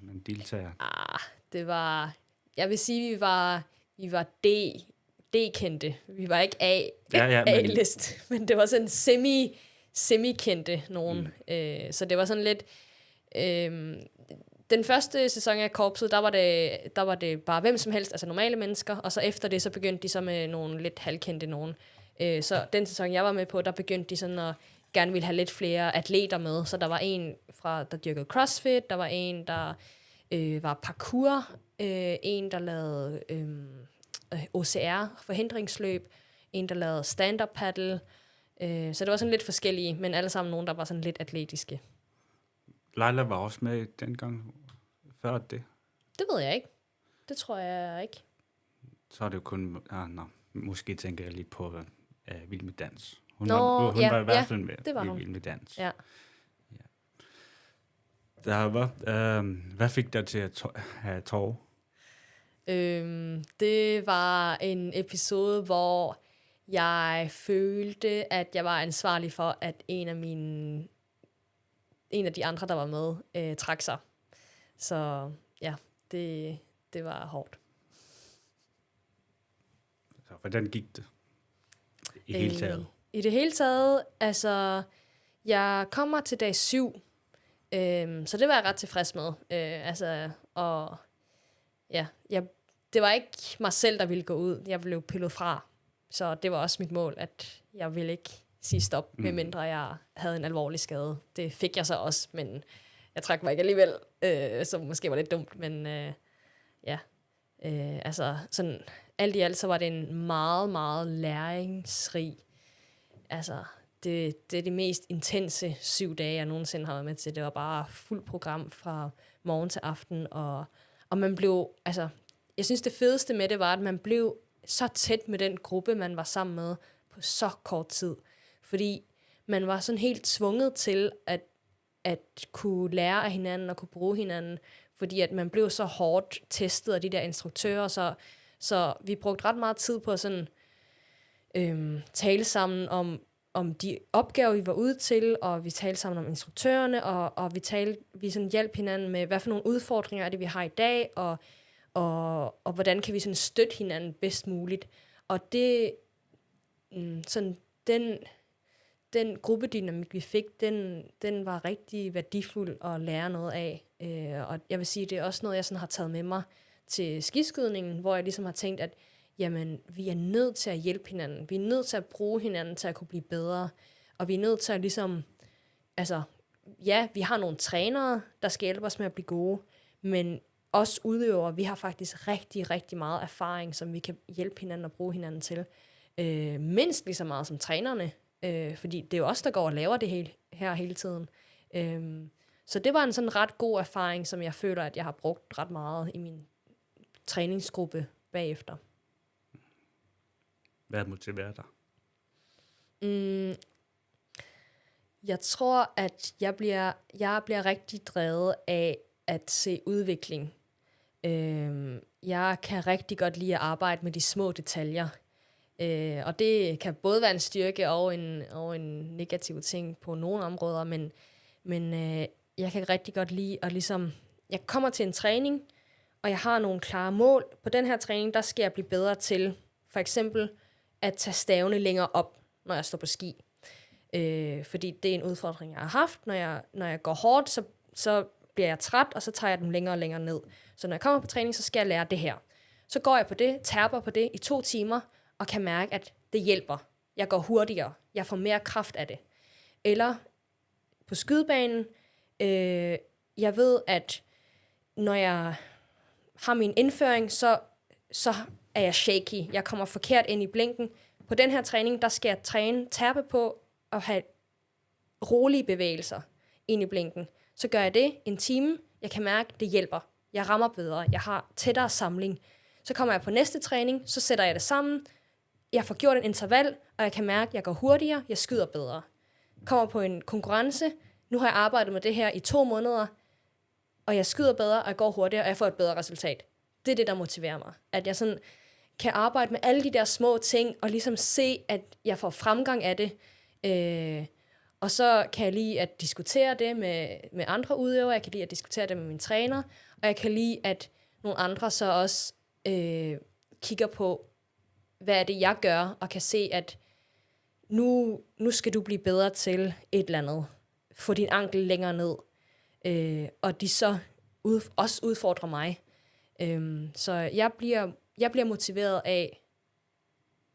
man deltager? Det var... Jeg vil sige, vi var D-kendte. Vi var ikke A-list, men det var sådan semi-kendte nogen. Så det var sådan lidt... Den første sæson af Korpset, der var det bare hvem som helst, altså normale mennesker, og så efter det, så begyndte de så med nogle lidt halvkendte nogen. Så den sæson, jeg var med på, der begyndte de sådan at gerne ville have lidt flere atleter med. Så der var en der dyrkede CrossFit, der var en, der var parkour, en, der lavede OCR, forhindringsløb, en, der lavede stand-up paddle. Så det var sådan lidt forskellige, men alle sammen nogen, der var sådan lidt atletiske. Leila var også med dengang før det? Det ved jeg ikke. Det tror jeg ikke. Så er det jo kun... måske tænker jeg lige på Vild med Dans. Hun Nå, var i hvert fald med det var hun. Vild med Dans. Ja. Hvad fik dig til at have tårer? Det var en episode, hvor jeg følte, at jeg var ansvarlig for, at en af de andre, der var med, trak sig. Så ja, det var hårdt. Så hvordan gik det i hele taget? I det hele taget, altså, jeg kommer til dag 7, så det var jeg ret tilfreds med. Det var ikke mig selv, der ville gå ud. Jeg blev pillet fra. Så det var også mit mål, at jeg ville ikke sige stop, medmindre jeg havde en alvorlig skade. Det fik jeg så også, men jeg trak mig ikke alligevel, som måske var lidt dumt. Men sådan alt i alt, så var det en meget, meget læringsrig. Altså, det er det mest intense 7 dage, jeg nogensinde har været med til. Det var bare fuld program fra morgen til aften, og man blev, altså, jeg synes det fedeste med det var, at man blev så tæt med den gruppe, man var sammen med på så kort tid. Fordi man var sådan helt tvunget til at kunne lære af hinanden og kunne bruge hinanden, fordi at man blev så hårdt testet af de der instruktører, så vi brugte ret meget tid på at sådan, tale sammen om de opgaver, vi var ude til, og vi talte sammen om instruktørerne, og vi sådan hjalp hinanden med, hvad for nogle udfordringer er det, vi har i dag, og hvordan kan vi sådan støtte hinanden bedst muligt. Og det, sådan den gruppedynamik, vi fik, den var rigtig værdifuld at lære noget af. Og jeg vil sige, det er også noget, jeg sådan har taget med mig til skiskydningen, hvor jeg ligesom har tænkt, at jamen, vi er nødt til at hjælpe hinanden. Vi er nødt til at bruge hinanden til at kunne blive bedre. Og vi er nødt til at ligesom, altså, ja, vi har nogle trænere, der skal hjælpe os med at blive gode, men os udøvere, vi har faktisk rigtig, rigtig meget erfaring, som vi kan hjælpe hinanden og bruge hinanden til. Mindst lige så meget som trænerne, fordi det er jo os, der går og laver det her hele tiden. Så det var en sådan ret god erfaring, som jeg føler, at jeg har brugt ret meget i min træningsgruppe bagefter. Hvad motiverer dig? Jeg tror, at jeg bliver rigtig drevet af at se udvikling. Jeg kan rigtig godt lide at arbejde med de små detaljer. Og det kan både være en styrke og en negativ ting på nogle områder, men jeg kan rigtig godt lide at ligesom, jeg kommer til en træning, og jeg har nogle klare mål. På den her træning, der skal jeg blive bedre til, for eksempel at tage stavene længere op, når jeg står på ski. Fordi det er en udfordring, jeg har haft. Når jeg går hårdt, så bliver jeg træt, og så tager jeg dem længere og længere ned. Så når jeg kommer på træning, så skal jeg lære det her. Så går jeg på det, terper på det i 2 timer, og kan mærke, at det hjælper. Jeg går hurtigere. Jeg får mere kraft af det. Eller på skydebanen, jeg ved, at når jeg har min indføring, så er jeg shaky. Jeg kommer forkert ind i blinken. På den her træning, der skal jeg terpe på at have rolige bevægelser ind i blinken. Så gør jeg det en time. Jeg kan mærke, det hjælper. Jeg rammer bedre. Jeg har tættere samling. Så kommer jeg på næste træning, så sætter jeg det sammen. Jeg får gjort en interval, og jeg kan mærke, at jeg går hurtigere. Jeg skyder bedre. Kommer på en konkurrence. Nu har jeg arbejdet med det her i 2 måneder, og jeg skyder bedre, og jeg går hurtigere, og jeg får et bedre resultat. Det er det, der motiverer mig. At jeg sådan kan arbejde med alle de der små ting, og ligesom se, at jeg får fremgang af det. Og så kan jeg lide at diskutere det med andre udøvere, jeg kan lide at diskutere det med min træner, og jeg kan lide, at nogle andre så også kigger på, hvad er det, jeg gør, og kan se, at nu skal du blive bedre til et eller andet. Få din ankel længere ned. Og de så også udfordrer mig. Så jeg bliver motiveret af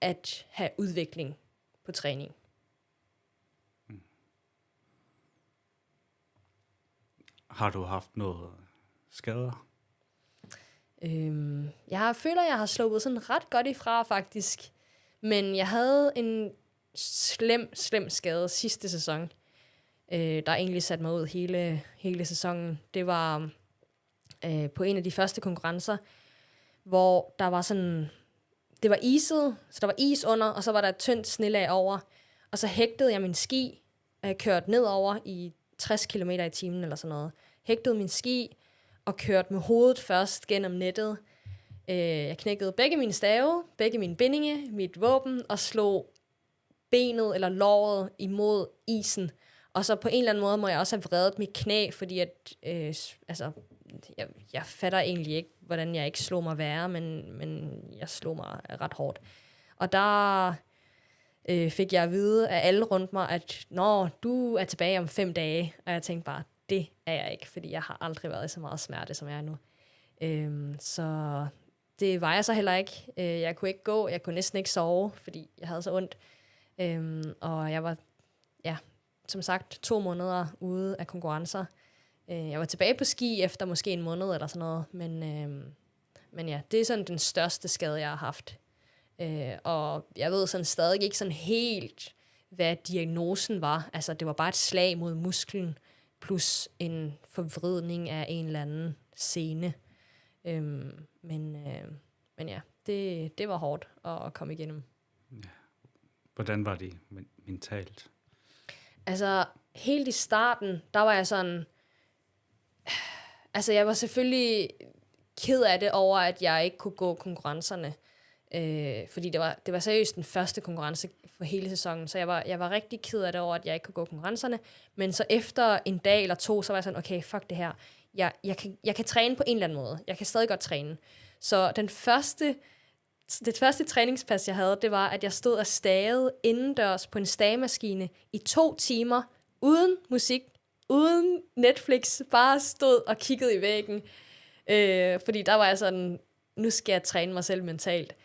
at have udvikling på træning. Har du haft noget skader? Jeg føler, jeg har sluppet sådan ret godt ifra, faktisk. Men jeg havde en slem skade sidste sæson, der egentlig satte mig ud hele sæsonen. Det var på en af de første konkurrencer, hvor der var sådan... Det var iset, så der var is under, og så var der et tyndt snelag over. Og så hægtede jeg min ski, og jeg kørte nedover i 60 km i timen eller sådan noget. Hægtede min ski og kørte med hovedet først gennem nettet. Jeg knækkede begge mine stave, begge mine bindinge, mit våben, og slog benet eller låret imod isen. Og så på en eller anden måde må jeg også have vredet mit knæ, fordi at, jeg fatter egentlig ikke, hvordan jeg ikke slog mig værre, men jeg slog mig ret hårdt. Og der fik jeg at vide af alle rundt mig, at du er tilbage om 5 dage. Og jeg tænkte bare, det er jeg ikke, fordi jeg har aldrig været i så meget smerte, som jeg er nu. Så det var jeg så heller ikke. Jeg kunne ikke gå, jeg kunne næsten ikke sove, fordi jeg havde så ondt. Og jeg var, som sagt, 2 måneder ude af konkurrencer. Jeg var tilbage på ski efter måske 1 måned eller sådan noget, men ja, det er sådan den største skade, jeg har haft. Og jeg ved sådan stadig ikke sådan helt, hvad diagnosen var. Altså, det var bare et slag mod musklen, plus en forvridning af en eller anden sene. Men ja, det var hårdt at komme igennem. Ja. Hvordan var det mentalt? Altså, helt i starten, der var jeg sådan... Altså, jeg var selvfølgelig ked af det over, at jeg ikke kunne gå konkurrencerne. Fordi det var seriøst den første konkurrence for hele sæsonen, så jeg var rigtig ked af det over, at jeg ikke kunne gå konkurrencerne. Men så efter en dag eller 2, så var jeg sådan, okay, fuck det her. Jeg kan træne på en eller anden måde. Jeg kan stadig godt træne. Så det første træningspas, jeg havde, det var, at jeg stod og stagede indendørs på en stagemaskine i 2 timer, uden musik, uden Netflix, bare stod og kiggede i væggen. Fordi der var jeg sådan, nu skal jeg træne mig selv mentalt.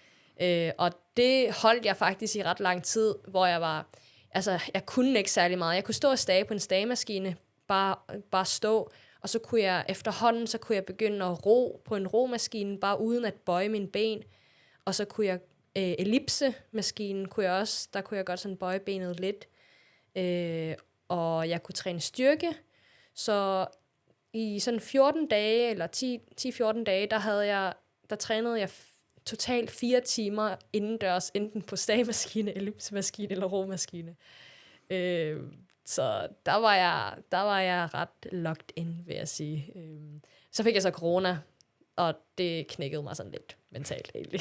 Og det holdt jeg faktisk i ret lang tid, hvor jeg kunne ikke særlig meget. Jeg kunne stå og stage på en stagemaskine, bare stå, og så kunne jeg efterhånden, begynde at ro på en romaskine, bare uden at bøje mine ben. Og så kunne jeg ellipsemaskinen, der kunne jeg godt sådan bøje benet lidt. Og jeg kunne træne styrke. Så i sådan 14 dage, eller 10-14 dage, der trænede jeg totalt 4 timer indendørs, enten på stagemaskine, ellipsemaskine eller romaskine. Så der var jeg ret locked in, vil jeg sige. Så fik jeg så corona, og det knækkede mig sådan lidt mentalt egentlig.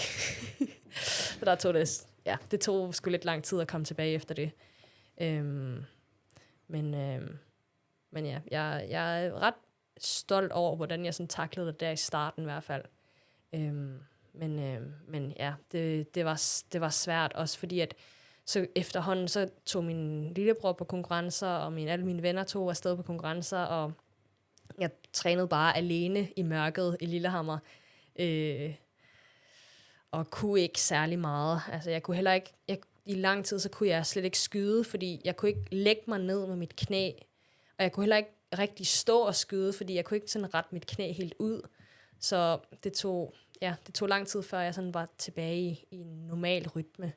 Så det tog sgu lidt lang tid at komme tilbage efter det. Men ja, jeg er ret stolt over, hvordan jeg sådan taklede det der i starten i hvert fald. Men ja, det var svært også, fordi at så efterhånden så tog min lillebror på konkurrencer, og alle mine venner tog afsted på konkurrencer, og jeg trænede bare alene i mørket i Lillehammer, og kunne ikke særlig meget. Altså jeg kunne heller ikke, i lang tid så kunne jeg slet ikke skyde, fordi jeg kunne ikke lægge mig ned med mit knæ, og jeg kunne heller ikke rigtig stå og skyde, fordi jeg kunne ikke sådan rette mit knæ helt ud. Så det tog lang tid, før jeg sådan var tilbage i en normal rytme.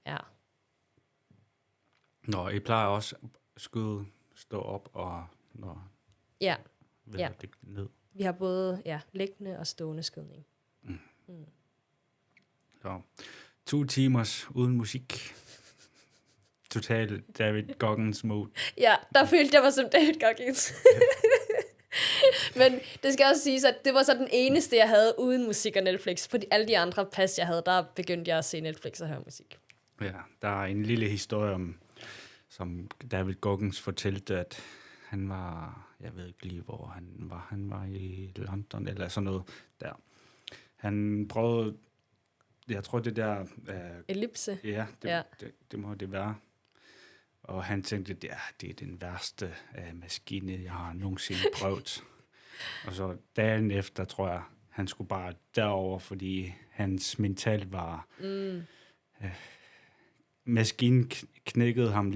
Ja. Nå, I plejer også at skyde, stå op og det ned. Vi har både liggende og stående skydning. Så 2 timers uden musik. Total David Goggins mode. Ja, der følte jeg mig som David Goggins. Men det skal også siges, at det var så den eneste, jeg havde uden musik og Netflix. Fordi alle de andre pas, jeg havde, der begyndte jeg at se Netflix og høre musik. Ja, der er en lille historie om som David Goggins fortalte, at han var, jeg ved ikke lige, hvor han var i London, eller sådan noget der. Han prøvede, jeg tror det der... Ellipse. Ja, det må det være. Og han tænkte, det er den værste maskine, jeg har nogensinde prøvet. Og så dagen efter, tror jeg, han skulle bare derover, fordi hans mental var... Maskinen knækkede ham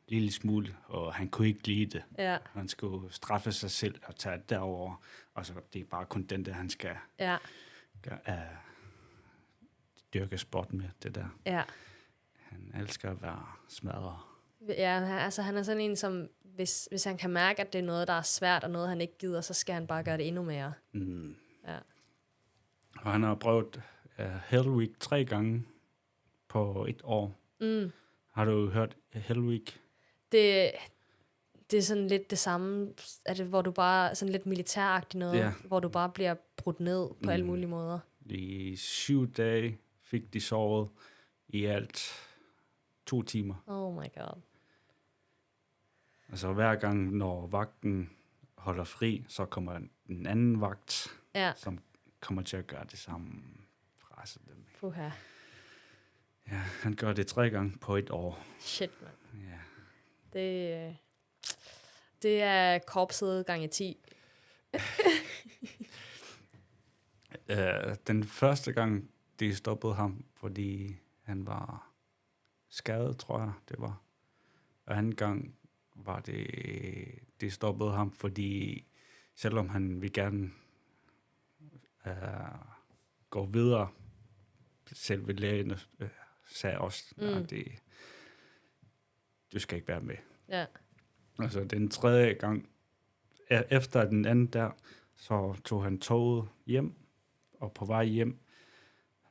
lille smule, og han kunne ikke lide det. Ja. Han skulle straffe sig selv og tage derover, og så det er bare kun den der, han skal dyrke sport med, det der. Ja. Han elsker at være smadret. Ja, altså han er sådan en, som hvis han kan mærke, at det er noget, der er svært, og noget, han ikke gider, så skal han bare gøre det endnu mere. Ja. Og han har prøvet Hell Week 3 gange på et år. Har du hørt Hell Week? Det er sådan lidt det samme, hvor du bare sådan lidt militæragtigt noget, hvor du bare bliver brudt ned på alle mulige måder. I 7 dage fik de sovet i alt 2 timer. Oh my god. Altså hver gang, når vagten holder fri, så kommer en anden vagt, som kommer til at gøre det samme. Presse dem. Puha. Ja, han gør det 3 gange på et år. Shit, man. Ja. Det er korpset gange 10. Den første gang, de stoppede ham, fordi han var skadet, tror jeg, det var. Og anden gang var de stoppede ham, fordi selvom han vil gerne gå videre, selve lægen sagde også, at du skal ikke være med. Ja. Altså den tredje gang, efter den anden der, så tog han toget hjem, og på vej hjem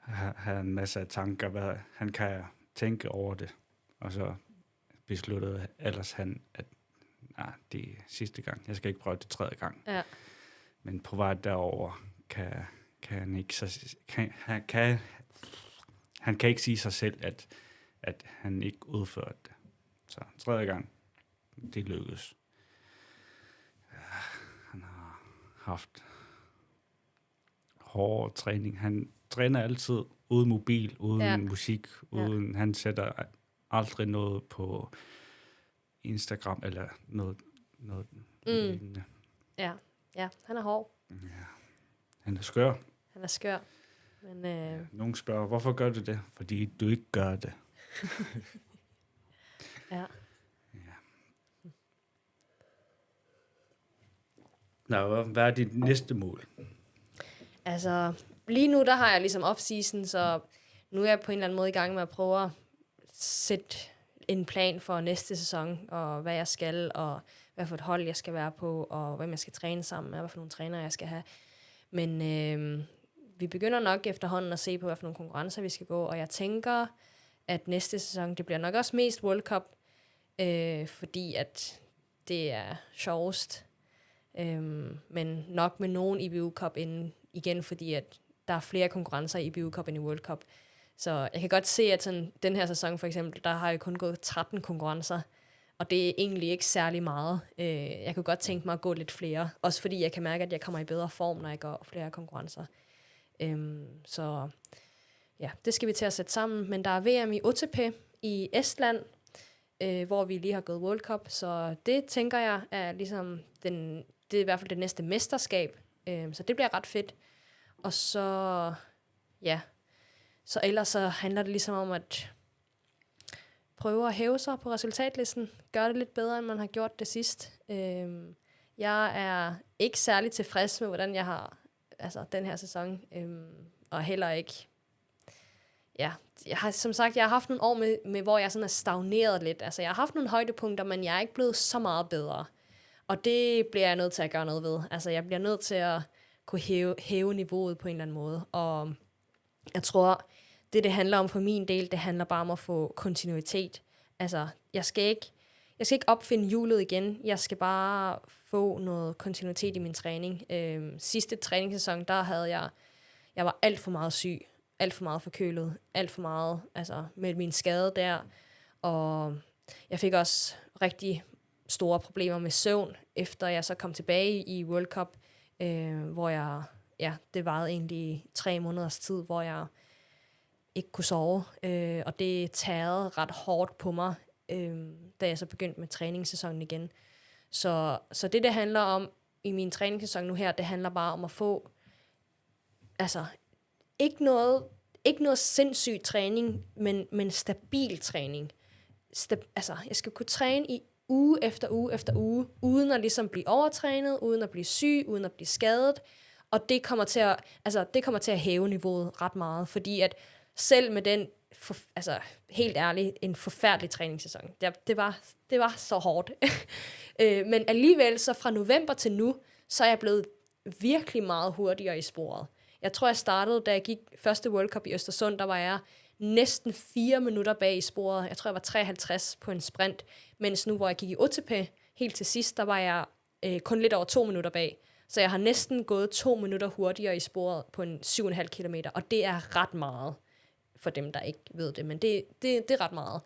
havde han en masse af tanker, hvad han kan tænke over det. Og så besluttede ellers han, at det er sidste gang. Jeg skal ikke prøve det 3. gang. Ja. Men på vej derover kan han ikke han kan ikke sige sig selv, at han ikke udførte det. Så 3. gang, det lykkedes. Ja, han har haft hård træning. Han træner altid uden mobil, uden musik, uden han sætter aldrig noget på Instagram eller noget lignende. Ja, han er hård. Ja. Han er skør. Han er skør. Men, Nogen spørger, hvorfor gør du det? Fordi du ikke gør det. ja. Nå, hvad er dit næste mål? Altså, lige nu, der har jeg ligesom off-season, så nu er jeg på en eller anden måde i gang med at prøve at sætte en plan for næste sæson, og hvad jeg skal, og hvad for et hold jeg skal være på, og hvem jeg skal træne sammen med, hvad for nogle trænere jeg skal have. Men vi begynder nok efterhånden at se på, hvad for nogle konkurrencer vi skal gå, og jeg tænker, at næste sæson, det bliver nok også mest World Cup, fordi at det er sjovest. Men nok med nogen IBU Cup inden, igen, fordi at der er flere konkurrencer i IBU Cup end i World Cup. Så jeg kan godt se, at sådan, den her sæson for eksempel, der har jeg kun gået 13 konkurrencer, og det er egentlig ikke særlig meget. Jeg kunne godt tænke mig at gå lidt flere, også fordi jeg kan mærke, at jeg kommer i bedre form, når jeg går flere konkurrencer. Så ja, det skal vi til at sætte sammen. Men der er VM i Otepää i Estland, hvor vi lige har gået World Cup, så det tænker jeg er ligesom det er i hvert fald det næste mesterskab, så det bliver ret fedt. Og så så ellers så handler det ligesom om at prøve at hæve sig på resultatlisten, gøre det lidt bedre, end man har gjort det sidst. Jeg er ikke særlig tilfreds med, hvordan jeg har den her sæson, og heller ikke. Ja, jeg har haft nogle år med hvor jeg sådan er stagneret lidt. Altså, jeg har haft nogle højdepunkter, men jeg er ikke blevet så meget bedre. Og det bliver jeg nødt til at gøre noget ved. Altså, jeg bliver nødt til at kunne hæve niveauet på en eller anden måde. Og jeg tror, det handler om for min del, det handler bare om at få kontinuitet. Altså, jeg skal ikke opfinde hjulet igen. Jeg skal bare få noget kontinuitet i min træning. Sidste træningssæson, der havde jeg var alt for meget syg, alt for meget forkølet, alt for meget, altså med min skade der. Og Jeg fik også rigtig store problemer med søvn, efter jeg så kom tilbage i World Cup, hvor det varede egentlig 3 måneders tid, hvor jeg ikke kunne sove, og det tærede ret hårdt på mig, da jeg så begyndte med træningssæsonen igen. Så det handler om i min træningssæson nu her, det handler bare om at få, ikke noget sindssyg træning, men stabil træning. Jeg skal kunne træne i uge efter uge efter uge, uden at ligesom blive overtrænet, uden at blive syg, uden at blive skadet, og det kommer til at hæve niveauet ret meget, fordi at selv med den, helt ærligt, en forfærdelig træningssæson. Det var så hårdt. Men alligevel, så fra november til nu, så er jeg blevet virkelig meget hurtigere i sporet. Jeg tror, jeg startede, da jeg gik første World Cup i Östersund, der var jeg næsten 4 minutter bag i sporet. Jeg tror, jeg var 53 på en sprint, mens nu, hvor jeg gik i OTP, helt til sidst, der var jeg kun lidt over 2 minutter bag. Så jeg har næsten gået 2 minutter hurtigere i sporet på en 7,5 kilometer, og det er ret meget for dem, der ikke ved det, men det er ret meget.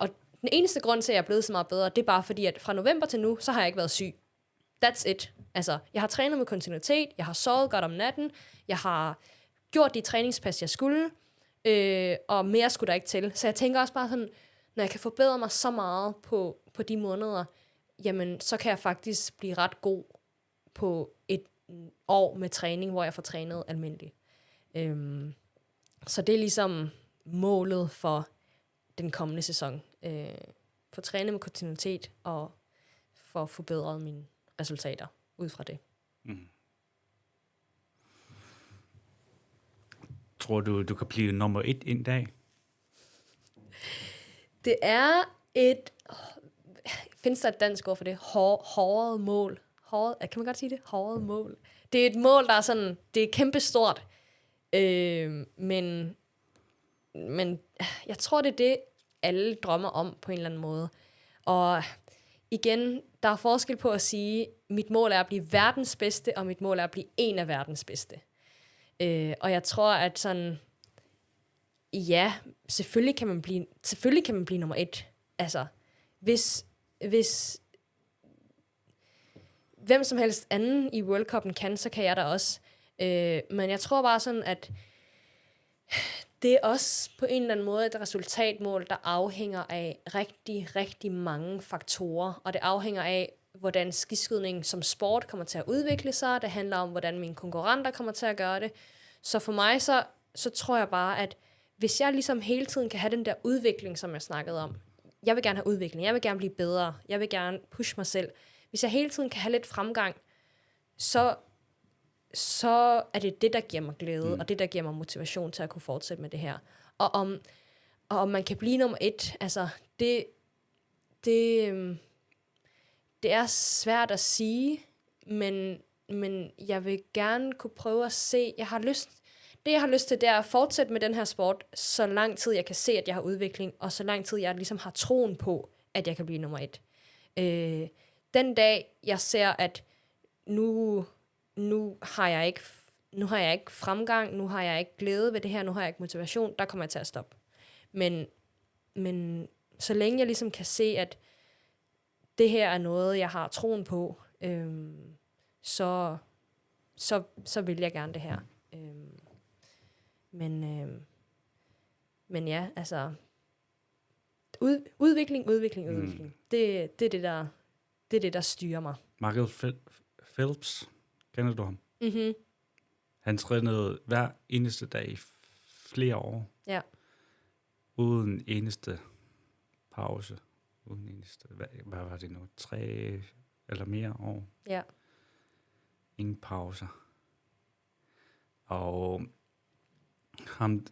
Og den eneste grund til, at jeg er blevet så meget bedre, det er bare fordi, at fra november til nu, så har jeg ikke været syg. That's it. Jeg har trænet med kontinuitet, jeg har sovet godt om natten, jeg har gjort de træningspas, jeg skulle, og mere skulle der ikke til. Så jeg tænker også bare sådan, når jeg kan forbedre mig så meget på de måneder, jamen, så kan jeg faktisk blive ret god på et år med træning, hvor jeg får trænet almindeligt. Så det er ligesom målet for den kommende sæson. For at træne med kontinuitet og for at forbedre mine resultater ud fra det. Mm. Tror du kan blive nummer 1 en dag? Det er findes der et dansk ord for det? Hårdt mål. Kan man godt sige det? Hårdt mål. Det er et mål, der er sådan, det er kæmpestort. Men jeg tror, det er det, alle drømmer om på en eller anden måde. Og igen, der er forskel på at sige, mit mål er at blive verdens bedste, og mit mål er at blive en af verdens bedste. Og jeg tror, at sådan, ja, selvfølgelig kan man blive nummer 1. Hvis hvem som helst anden i World Cup'en kan, så kan jeg da også. Men jeg tror bare sådan, at det er også på en eller anden måde et resultatmål, der afhænger af rigtig, rigtig mange faktorer. Og det afhænger af, hvordan skiskydning som sport kommer til at udvikle sig. Det handler om, hvordan mine konkurrenter kommer til at gøre det. Så for mig, så tror jeg bare, at hvis jeg ligesom hele tiden kan have den der udvikling, som jeg snakkede om. Jeg vil gerne have udvikling. Jeg vil gerne blive bedre. Jeg vil gerne pushe mig selv. Hvis jeg hele tiden kan have lidt fremgang, så er det det, der giver mig glæde, og det, der giver mig motivation til at kunne fortsætte med det her. Og om man kan blive nummer 1, det er svært at sige, men jeg vil gerne kunne prøve at se, jeg har lyst til, det er at fortsætte med den her sport, så lang tid jeg kan se, at jeg har udvikling, og så lang tid jeg ligesom har troen på, at jeg kan blive nummer 1. Den dag, jeg ser, at nu har jeg ikke fremgang, nu har jeg ikke glæde ved det her, nu har jeg ikke motivation, der kommer jeg til at stoppe. Men så længe jeg ligesom kan se, at det her er noget, jeg har troen på, så vil jeg gerne det her. Men ja, udvikling. Det er det, der styrer mig. Michael Phelps, kender du ham? Mm-hmm. Han trænede hver eneste dag i flere år. Ja. Uden eneste pause. Uden eneste, hvad var det nu? 3 eller mere år. Ja. Ingen pauser. Og ham,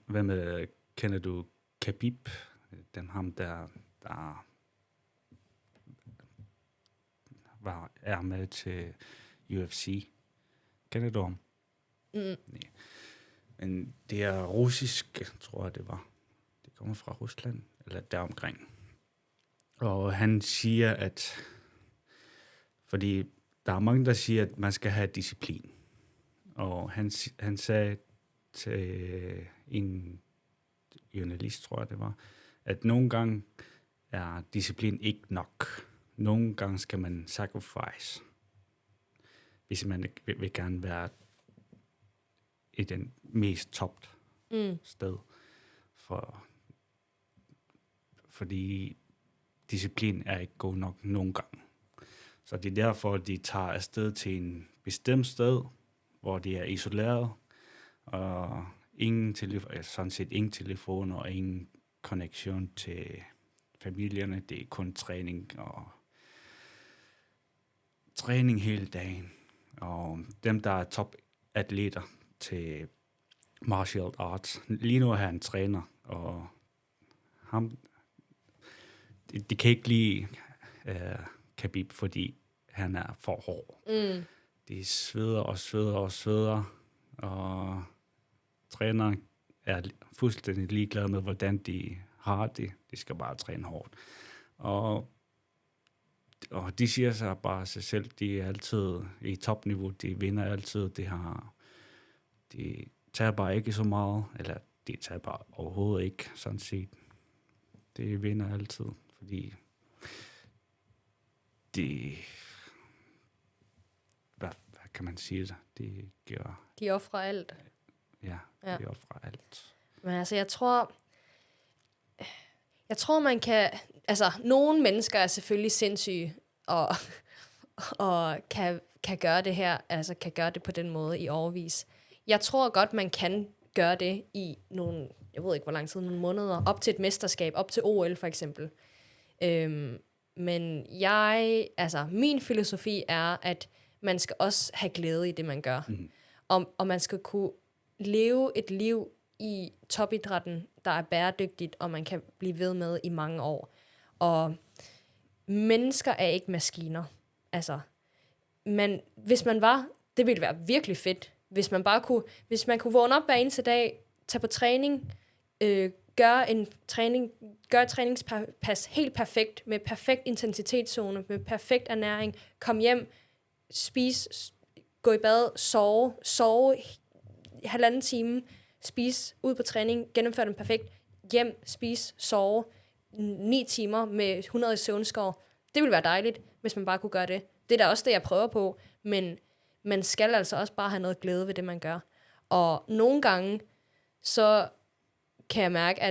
kender du Khabib? Ham der er med til UFC. Kender du ham? Nej. Men det er russisk, tror jeg det var. Det kommer fra Rusland, eller deromkring. Og han siger, at fordi der er mange, der siger, at man skal have disciplin. Og han sagde til en journalist, tror jeg det var, at nogle gange er disciplin ikke nok. Nogle gange skal man sacrifice, hvis man ikke vil gerne være i den mest top sted. Fordi disciplin er ikke god nok nogle gange. Så det er derfor, de tager afsted til en bestemt sted, hvor de er isoleret, og sådan set ingen telefon og ingen connection til familierne. Det er kun træning hele dagen. Og dem, der er topatleter til martial arts, lige nu er han træner, og de kan ikke lide Khabib, fordi han er for hård. De sveder, og træneren er fuldstændig ligeglad med, hvordan de har det. De skal bare træne hårdt. Og de siger sig bare sig selv, de er altid i topniveau, de vinder altid, de taber ikke så meget, eller de taber overhovedet ikke, sådan set. De vinder altid, fordi hvad kan man sige det? De offrer alt. Ja, de offrer alt. Men altså, jeg tror, man kan... Altså, nogle mennesker er selvfølgelig sindssyge, og kan gøre det her, altså kan gøre det på den måde i årevis. Jeg tror godt, man kan gøre det i nogle, jeg ved ikke hvor lang tid, nogle måneder, op til et mesterskab, op til OL for eksempel. Men min filosofi er, at man skal også have glæde i det, man gør. Og man skal kunne leve et liv i topidrætten, der er bæredygtigt, og man kan blive ved med i mange år. Og mennesker er ikke maskiner. Altså, hvis man var, det ville være virkelig fedt, hvis man kunne vågne op hver eneste dag, tage på træning, gøre et træningspas helt perfekt, med perfekt intensitetszone, med perfekt ernæring, kom hjem, spise, gå i bad, sove 1,5 time, spise, ud på træning, gennemføre den perfekt, hjem, spise, sove, 9 timer med 100 søvnskår. Det ville være dejligt, hvis man bare kunne gøre det. Det er da også det, jeg prøver på, men man skal altså også bare have noget glæde ved det, man gør. Og nogle gange, så kan jeg mærke,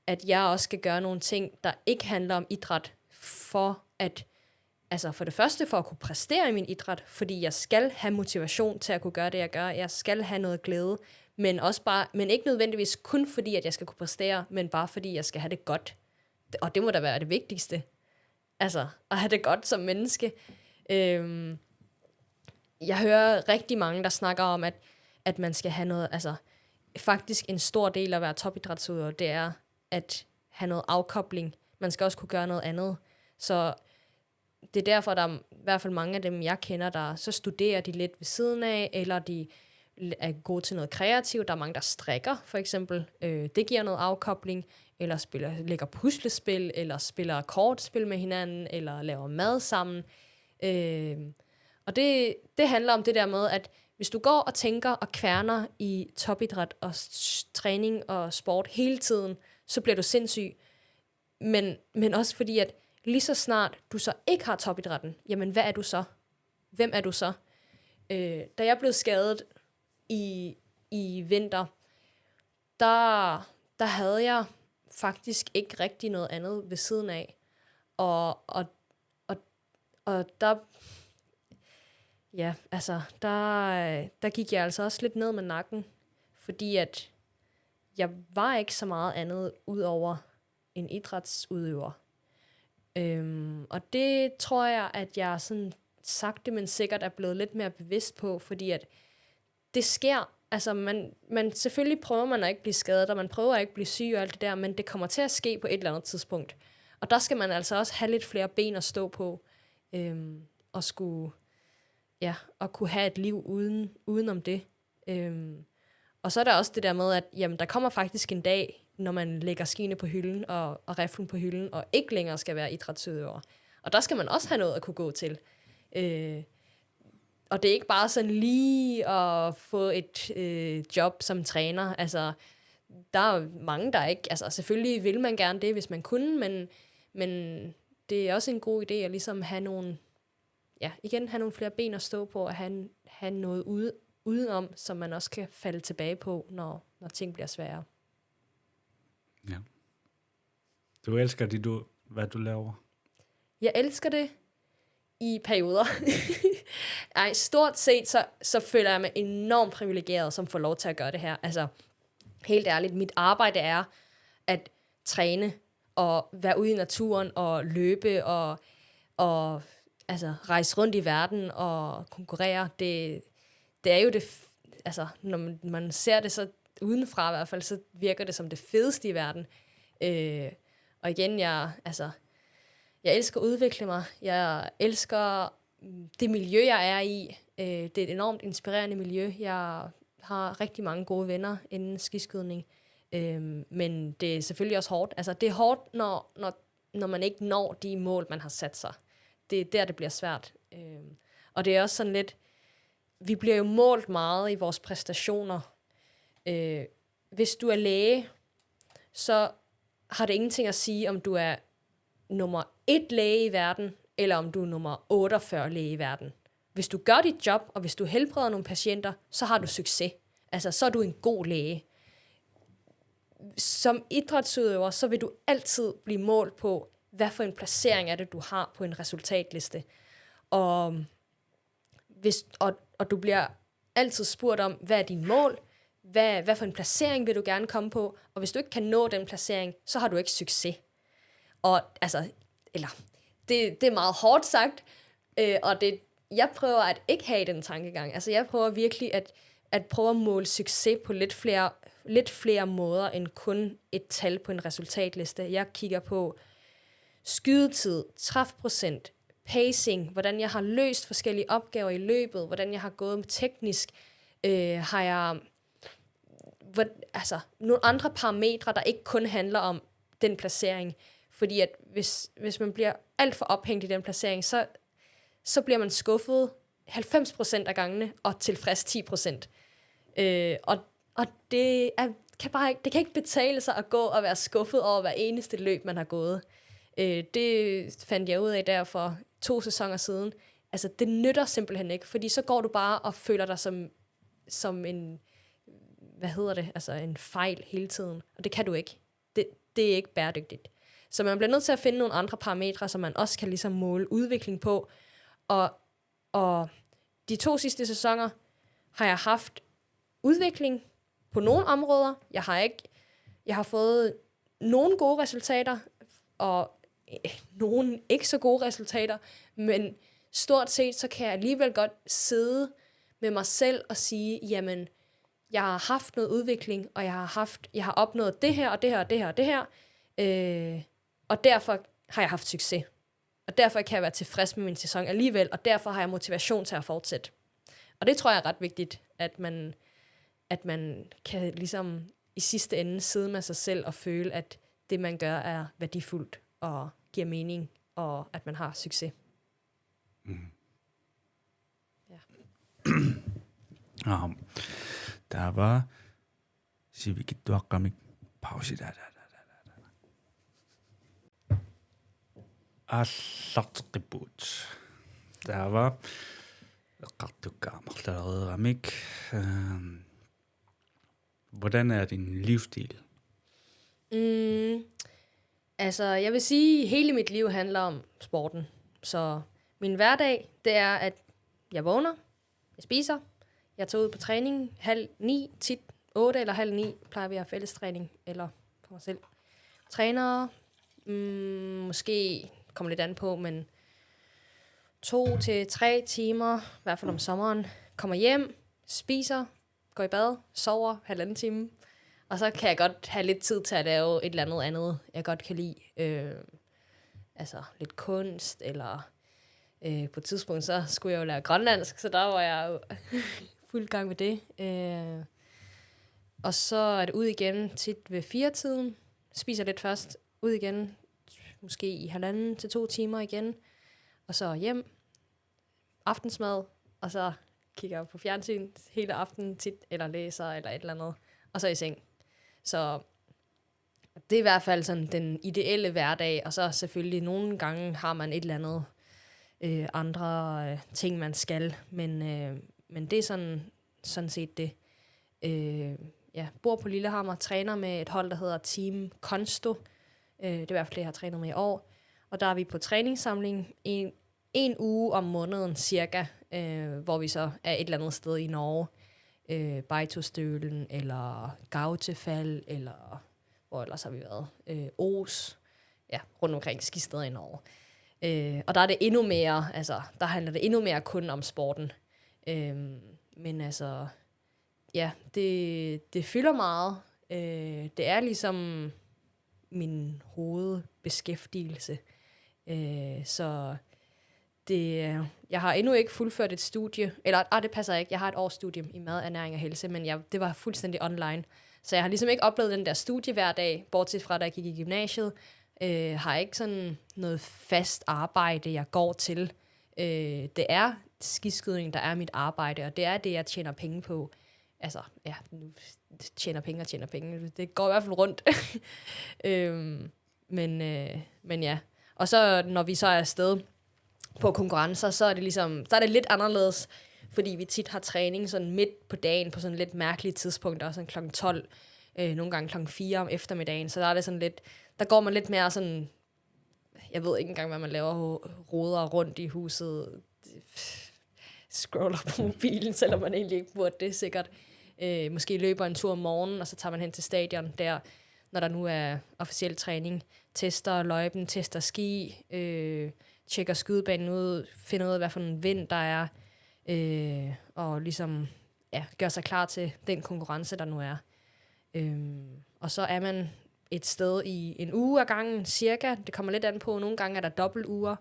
at jeg også skal gøre nogle ting, der ikke handler om idræt, for det første for at kunne præstere i min idræt, fordi jeg skal have motivation til at kunne gøre det, jeg gør. Jeg skal have noget glæde, men ikke nødvendigvis kun fordi, at jeg skal kunne præstere, men bare fordi, jeg skal have det godt. Og det må da være det vigtigste. Altså, at have det godt som menneske. Jeg hører rigtig mange, der snakker om, at man skal have noget, altså faktisk en stor del af at være topidrætsudøver, det er at have noget afkobling. Man skal også kunne gøre noget andet. Så det er derfor, der er i hvert fald mange af dem, jeg kender, der så studerer de lidt ved siden af, eller de er gode til noget kreativt. Der er mange, der strikker, for eksempel. Det giver noget afkobling. Eller lægger puslespil, eller spiller kortspil med hinanden, eller laver mad sammen. Og det handler om det der med, at hvis du går og tænker og kværner i topidræt og træning og sport hele tiden, så bliver du sindssyg. Men også fordi, at lige så snart du så ikke har topidrætten, jamen hvad er du så? Hvem er du så? Da jeg blev skadet i vinter, der havde jeg faktisk ikke rigtig noget andet ved siden af. Og der... Ja, altså, der gik jeg altså også lidt ned med nakken, fordi at jeg var ikke så meget andet ud over en idrætsudøver. Og det tror jeg, at jeg sådan sagte, men sikkert er blevet lidt mere bevidst på, fordi at det sker. Altså, man selvfølgelig prøver man at ikke blive skadet, og man prøver at ikke blive syg og alt det der, men det kommer til at ske på et eller andet tidspunkt. Og der skal man altså også have lidt flere ben at stå på, og skulle... Ja, og kunne have et liv udenom det. Og så er der også det der med, at jamen, der kommer faktisk en dag, når man lægger skiene på hylden og riflen på hylden, og ikke længere skal være idrætsudøver. Og der skal man også have noget at kunne gå til. Og det er ikke bare sådan lige at få et job som træner. Altså, der er mange, der ikke... Altså, selvfølgelig vil man gerne det, hvis man kunne, Men det er også en god idé at ligesom have nogle flere ben at stå på, og have noget udenom, som man også kan falde tilbage på, når ting bliver svære. Ja. Du elsker hvad du laver? Jeg elsker det i perioder. Ej, stort set, så føler jeg mig enormt privilegeret, som får lov til at gøre det her. Altså, helt ærligt, mit arbejde er at træne og være ude i naturen og løbe og altså, rejse rundt i verden og konkurrere. Det er jo det, altså, når man ser det så udenfra i hvert fald, så virker det som det fedeste i verden. Og igen, jeg elsker at udvikle mig. Jeg elsker det miljø, jeg er i. Det er et enormt inspirerende miljø. Jeg har rigtig mange gode venner inden skiskydning. Men det er selvfølgelig også hårdt. Altså, det er hårdt, når man ikke når de mål, man har sat sig. Det er der, det bliver svært. Og det er også sådan lidt, vi bliver jo målt meget i vores præstationer. Hvis du er læge, så har det ingenting at sige, om du er nummer 1 læge i verden, eller om du er nummer 48 læge i verden. Hvis du gør dit job, og hvis du helbreder nogle patienter, så har du succes. Altså, så er du en god læge. Som idrætsudøver, så vil du altid blive målt på, hvad for en placering er det, du har på en resultatliste. Og du bliver altid spurgt om, hvad er din mål? Hvad for en placering vil du gerne komme på? Og hvis du ikke kan nå den placering, så har du ikke succes. Og altså, det er meget hårdt sagt, og jeg prøver at ikke have den tankegang. Altså, jeg prøver virkelig at prøve at måle succes på lidt flere måder, end kun et tal på en resultatliste. Jeg kigger på skydetid, træfprocent, pacing, hvordan jeg har løst forskellige opgaver i løbet, hvordan jeg har gået med teknisk, har jeg nogle andre parametre, der ikke kun handler om den placering. Fordi at hvis man bliver alt for ophængt i den placering, så bliver man skuffet 90% af gangene, og tilfreds 10%. Og det kan ikke betale sig at gå og være skuffet over hver eneste løb, man har gået. Det fandt jeg ud af der for 2 sæsoner siden. Altså, det nytter simpelthen ikke, fordi så går du bare og føler dig som en, altså en fejl hele tiden. Og det kan du ikke. Det er ikke bæredygtigt. Så man bliver nødt til at finde nogle andre parametre, som man også kan ligesom måle udvikling på. Og de 2 sidste sæsoner har jeg haft udvikling på nogle områder. Jeg har fået nogle gode resultater, og nogle ikke så gode resultater, men stort set, så kan jeg alligevel godt sidde med mig selv og sige, jamen, jeg har haft noget udvikling, og jeg har opnået det her, og det her, og det her, og det her, og derfor har jeg haft succes. Og derfor kan jeg være tilfreds med min sæson alligevel, og derfor har jeg motivation til at fortsætte. Og det tror jeg er ret vigtigt, at man kan ligesom i sidste ende sidde med sig selv og føle, at det, man gør, er værdifuldt og giver mening, og at man har succes. Mm. Ja. Der var sivikit tuaqqamik pausi аллартеққиппуут таава эққартуккаамарлалерамик hvordan er din livsstil? Altså, jeg vil sige, at hele mit liv handler om sporten. Så min hverdag, det er, at jeg vågner, jeg spiser, jeg tager ud på træning 8:30, tit 8 eller 8:30, plejer vi at have fællestræning, eller for mig selv. Træner, måske kommer lidt an på, men 2 til 3 timer, i hvert fald om sommeren, kommer hjem, spiser, går i bad, sover 1,5 time, og så kan jeg godt have lidt tid til at lave et eller andet, jeg godt kan lide. Altså lidt kunst, eller på et tidspunkt, så skulle jeg jo lære grønlandsk, så der var jeg jo fuld gang med det. Og så er det ud igen tit ved 4-tiden, spiser lidt først, ud igen, måske i 1,5 til 2 timer igen, og så hjem, aftensmad, og så kigger jeg på fjernsyn hele aftenen tit, eller læser, eller et eller andet, og så i seng. Så Det er i hvert fald sådan den ideelle hverdag, og så selvfølgelig nogle gange har man et eller andet andre ting, man skal, men det er sådan set det. Bor på Lillehammer, træner med et hold, der hedder Team Konsto. Det er i hvert fald det, jeg har trænet med i år. Og der er vi på træningssamling en uge om måneden cirka, hvor vi så er et eller andet sted i Norge. Beitostølen, eller Gautefall, eller hvor ellers har vi været? Os. Ja, rundt omkring skisteder i Norge. Og der er det endnu mere, altså, der handler det endnu mere kun om sporten. Men altså, ja, det fylder meget. Det er ligesom min hovedbeskæftigelse. Så jeg har endnu ikke fuldført et studie, eller det passer ikke, jeg har et års studie i mad, ernæring og helse, men det var fuldstændig online. Så jeg har ligesom ikke oplevet den der studie hver dag, bortset fra da jeg gik i gymnasiet. Har ikke sådan noget fast arbejde, jeg går til. Det er skiskydning, der er mit arbejde, og det er det, jeg tjener penge på. Altså, ja, nu tjener penge. Det går i hvert fald rundt. Men ja. Og så, når vi så er afsted på konkurrencer, så er det ligesom, så er det lidt anderledes, fordi vi tit har træning sådan midt på dagen, på sådan lidt mærkelige tidspunkter, sådan kl. 12, nogle gange kl. 4 om eftermiddagen, så der er det sådan lidt, der går man lidt mere sådan, jeg ved ikke engang, hvad man laver, roder rundt i huset, scroller på mobilen, selvom man egentlig ikke burde det, sikkert. Måske løber en tur om morgenen, og så tager man hen til stadion der, når der nu er officiel træning, tester løjpen, tester ski, tjekker skydebanen ud, finder ud af, hvad for en vind der er, og ligesom gør sig klar til den konkurrence, der nu er. Og så er man et sted i en uge ad gangen, cirka. Det kommer lidt an på. Nogle gange er der dobbelt uger.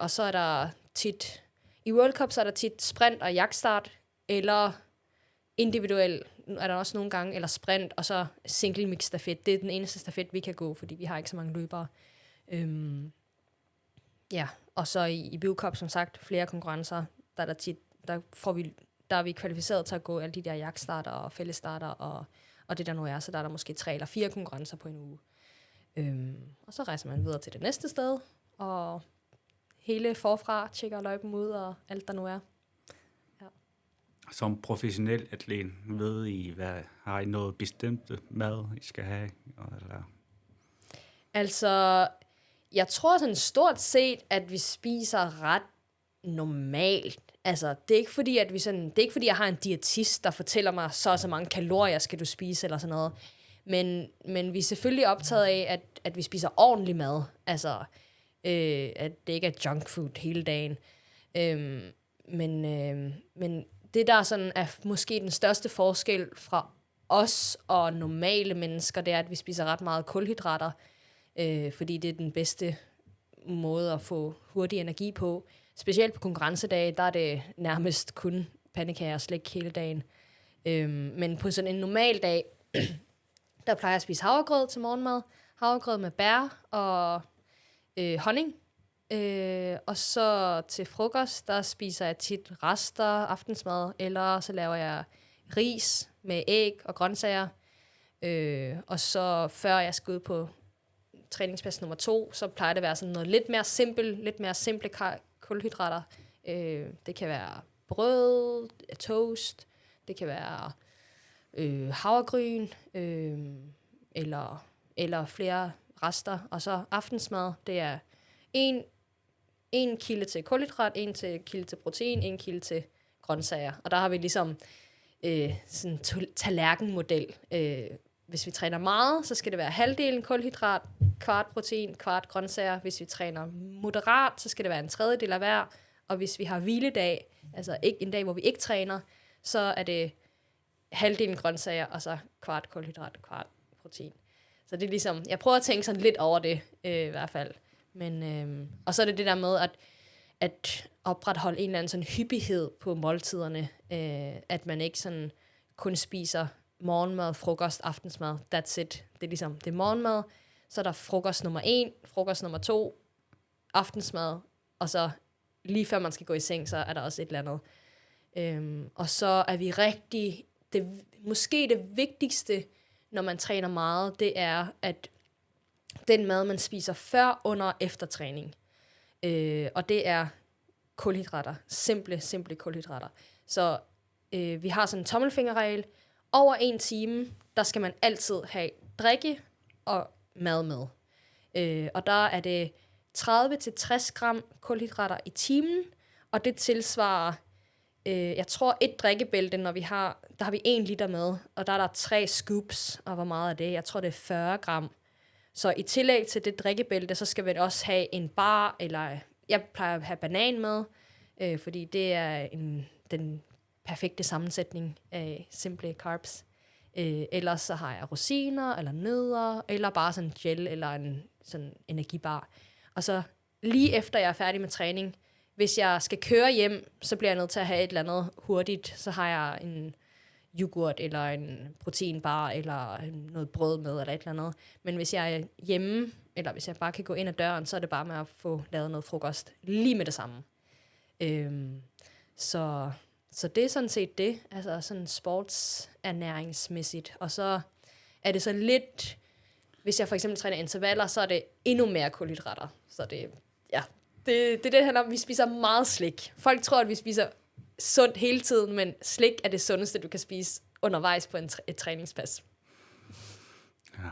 Og så er der tit, i World Cup, så er der tit sprint og jagtstart, eller individuel, er der også nogle gange, eller sprint, og så single mix stafet. Det er den eneste stafet, vi kan gå, fordi vi har ikke så mange løbere. Og så i World Cup, som sagt, flere konkurrencer, der er vi kvalificeret til at gå alle de der jagtstarter og fællesstarter og det der nu er, så der er der måske 3 eller 4 konkurrencer på en uge. Og så rejser man videre til det næste sted, og hele forfra tjekker løjpen ud og alt der nu er. Ja. Som professionel atlet, ved I, har I noget bestemt mad, I skal have? Eller? Altså, jeg tror sådan stort set, at vi spiser ret normalt. Altså, det er ikke fordi, jeg har en diætist, der fortæller mig, så mange kalorier skal du spise, eller sådan noget. Men vi er selvfølgelig optaget af, at vi spiser ordentlig mad. Altså, at det ikke er junk food hele dagen. Men det, der sådan er måske den største forskel fra os og normale mennesker, det er, at vi spiser ret meget kulhydrater, fordi det er den bedste måde at få hurtig energi på. Specielt på konkurrencedage, der er det nærmest kun pandekager og slik hele dagen. Men på sådan en normal dag, der plejer jeg at spise havregrød til morgenmad. Havregrød med bær og honning. Og så til frokost, der spiser jeg tit rester, aftensmad, eller så laver jeg ris med æg og grøntsager. Og så før jeg skal ud på træningspas nummer 2, så plejer det at være sådan noget lidt mere simple kulhydrater. Det kan være brød, toast, det kan være havregryn, eller flere rester. Og så aftensmad, det er en kilde til kulhydrat, en kilde til protein, en kilde til grøntsager. Og der har vi ligesom sådan en tallerkenmodel. Hvis vi træner meget, så skal det være halvdelen kulhydrat, kvart protein, kvart grøntsager. Hvis vi træner moderat, så skal det være en tredjedel af hver. Og hvis vi har hviledag, altså ikke en dag, hvor vi ikke træner, så er det halvdelen grøntsager, og så kvart kulhydrat, kvart protein. Så det er ligesom, jeg prøver at tænke sådan lidt over det, i hvert fald. Men, og så er det der med, at opretholde en eller anden sådan hyppighed på måltiderne, at man ikke sådan kun spiser morgenmad, frokost, aftensmad, that's it. Det er ligesom, det er morgenmad, så er der frokost nummer 1, frokost nummer 2, aftensmad, og så lige før man skal gå i seng, så er der også et eller andet. Og så er vi måske det vigtigste, når man træner meget, det er, at den mad, man spiser før, under og efter træning. Og det er kulhydrater. Simple kulhydrater. Så vi har sådan en tommelfingerregel. Over 1 time, der skal man altid have drikke og mad med. Og der er det 30-60 gram kulhydrater i timen, og det tilsvarer, jeg tror, 1 drikkebælte, der har vi 1 liter med, og der er der 3 scoops, og hvor meget er det? Jeg tror, det er 40 gram. Så i tillæg til det drikkebælte, så skal vi også have en bar, eller jeg plejer at have banan med, fordi det er den perfekte sammensætning af simple carbs. Ellers så har jeg rosiner, eller nødder, eller bare sådan gel, eller en sådan energibar. Og så lige efter jeg er færdig med træning, hvis jeg skal køre hjem, så bliver jeg nødt til at have et eller andet hurtigt. Så har jeg en yoghurt, eller en proteinbar, eller noget brød med, eller et eller andet. Men hvis jeg er hjemme, eller hvis jeg bare kan gå ind ad døren, så er det bare med at få lavet noget frokost lige med det samme. Så det er sådan set det, altså sådan sportsernæringsmæssigt. Og så er det så lidt, hvis jeg for eksempel træner intervaller, så er det endnu mere kulhydrater. Så det det handler om, vi spiser meget slik. Folk tror, at vi spiser sundt hele tiden, men slik er det sundeste, du kan spise undervejs på et træningspas. Ja.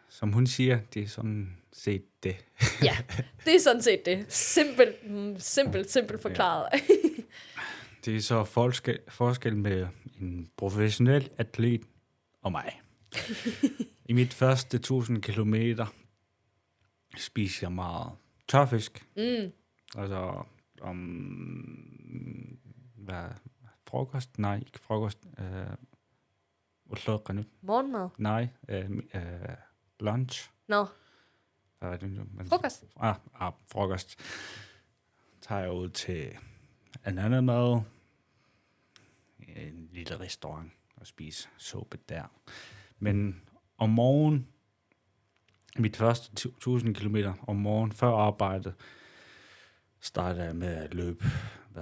Som hun siger, det er sådan set det. Ja, det er sådan set det. Simpelt forklaret. Ja. Det er så forskel med en professionel atlet og mig. I mit første 1000 kilometer spiser jeg meget tørfisk. Altså frokost? Nej, ikke frokost. Morgenmad? Nej, lunch. Nå. Frokost? Frokost. Tager jeg ud til en anden mad. En lille restaurant og spise suppe der. Men om morgenen, mit første 1000 kilometer om morgenen, før arbejdet, startede jeg med at løbe, 6:30,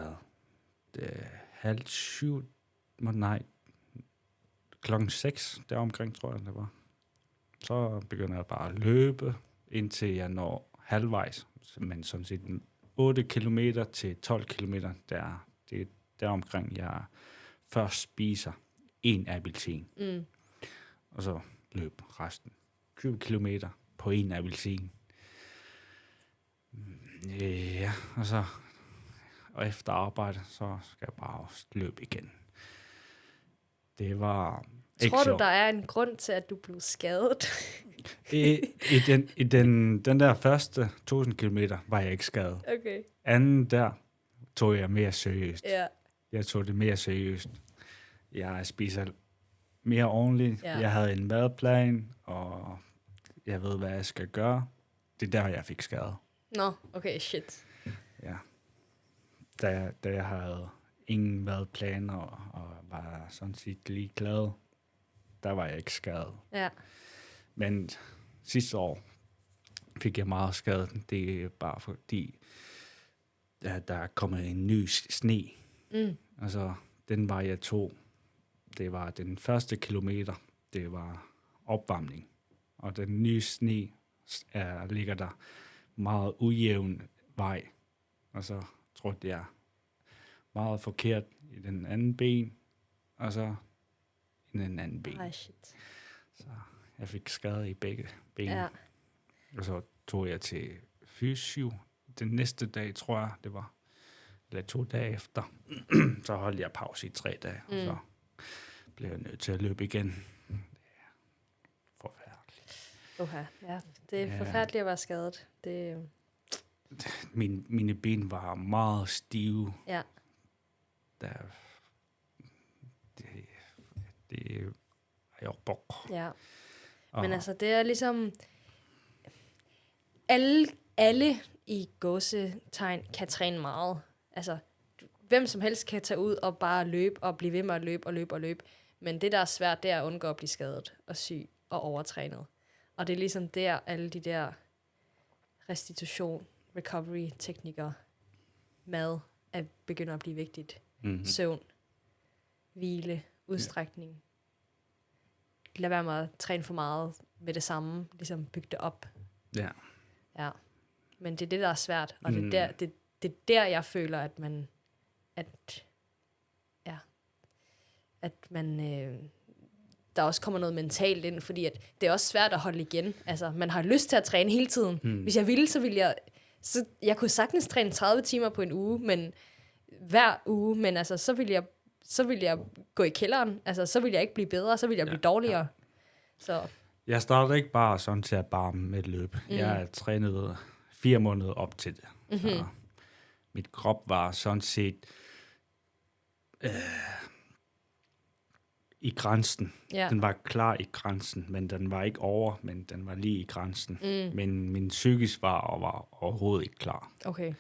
nej, 6:00, deromkring, tror jeg, det var. Så begynder jeg bare at løbe, indtil jeg når halvvejs, men sådan set 8 kilometer til 12 kilometer, det er deromkring, jeg først spiser 1 appelsin. Og så løb resten. 20 kilometer på 1 appelsin. Ja, og efter arbejde, så skal jeg bare løbe igen. Det var ikke Tror du, sjovt. der er en grund til, at du blev skadet? I den der første 1000 kilometer var jeg ikke skadet. Okay. Anden der tog jeg mere seriøst. Ja. Jeg tog det mere seriøst. Jeg spiser mere ordentligt. Ja. Jeg havde en madplan, og jeg ved, hvad jeg skal gøre. Det er der, jeg fik skade. Nå, okay, shit. Ja. Da jeg havde ingen madplaner og var sådan set ligeglad, der var jeg ikke skadet. Ja. Men sidste år fik jeg meget skade. Det er bare fordi, der er kommet en ny sne. Altså, den var jeg tog. Det var den første kilometer. Det var opvarmning. Og den nye sne ligger der meget ujævn vej. Og så trådte jeg meget forkert i den anden ben. Og så i den anden ben. Ej, shit. Så jeg fik skade i begge ben. Ja. Og så tog jeg til fysio den næste dag, tror jeg, det var. Eller 2 dage efter. Så holdt jeg pause i 3 dage. Og så blev jeg nødt til at løbe igen. Det er forfærdeligt. Ja, det er forfærdeligt at være skadet. Mine ben var meget stive. Ja. Det er jo bok. Ja. Men altså, det er ligesom... Alle i gåsetegn kan træne meget. Altså, hvem som helst kan tage ud og bare løbe og blive ved med at løbe. Men det, der er svært, det er at undgå at blive skadet og syg og overtrænet. Og det er ligesom der, alle de der restitution, recovery-teknikker, mad, begynder at blive vigtigt. Søvn, hvile, udstrækning. lade være med at træne for meget med det samme, ligesom bygge det op. Ja. Ja. Men det er det, der er svært, og det er der, jeg føler, at man, der også kommer noget mentalt ind, fordi at det er også svært at holde igen. Altså, man har lyst til at træne hele tiden. Hvis jeg ville, så ville jeg kunne sagtens træne 30 timer på en uge, men hver uge, men altså, så ville jeg gå i kælderen. Altså, så ville jeg ikke blive bedre, så ville jeg blive dårligere. Så. Jeg startede ikke bare sådan til at bare med et løb. Jeg trænede 4 måneder op til det. Så mit krop var sådan set i grænsen. Ja. Den var klar i grænsen, men den var ikke over, men den var lige i grænsen. Men min psykisk var overhovedet ikke klar. Okay.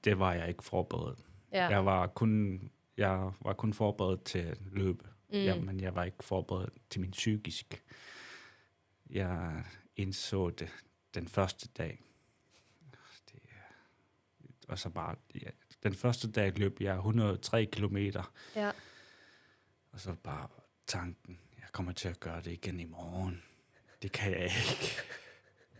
Det var jeg ikke forberedt. Ja. Jeg var kun forberedt til at løbe, men jeg var ikke forberedt til min psykisk. Jeg indså det den første dag. Og så bare, den første dag løb jeg 103 kilometer. Ja. Og så bare tanken, jeg kommer til at gøre det igen i morgen. Det kan jeg ikke.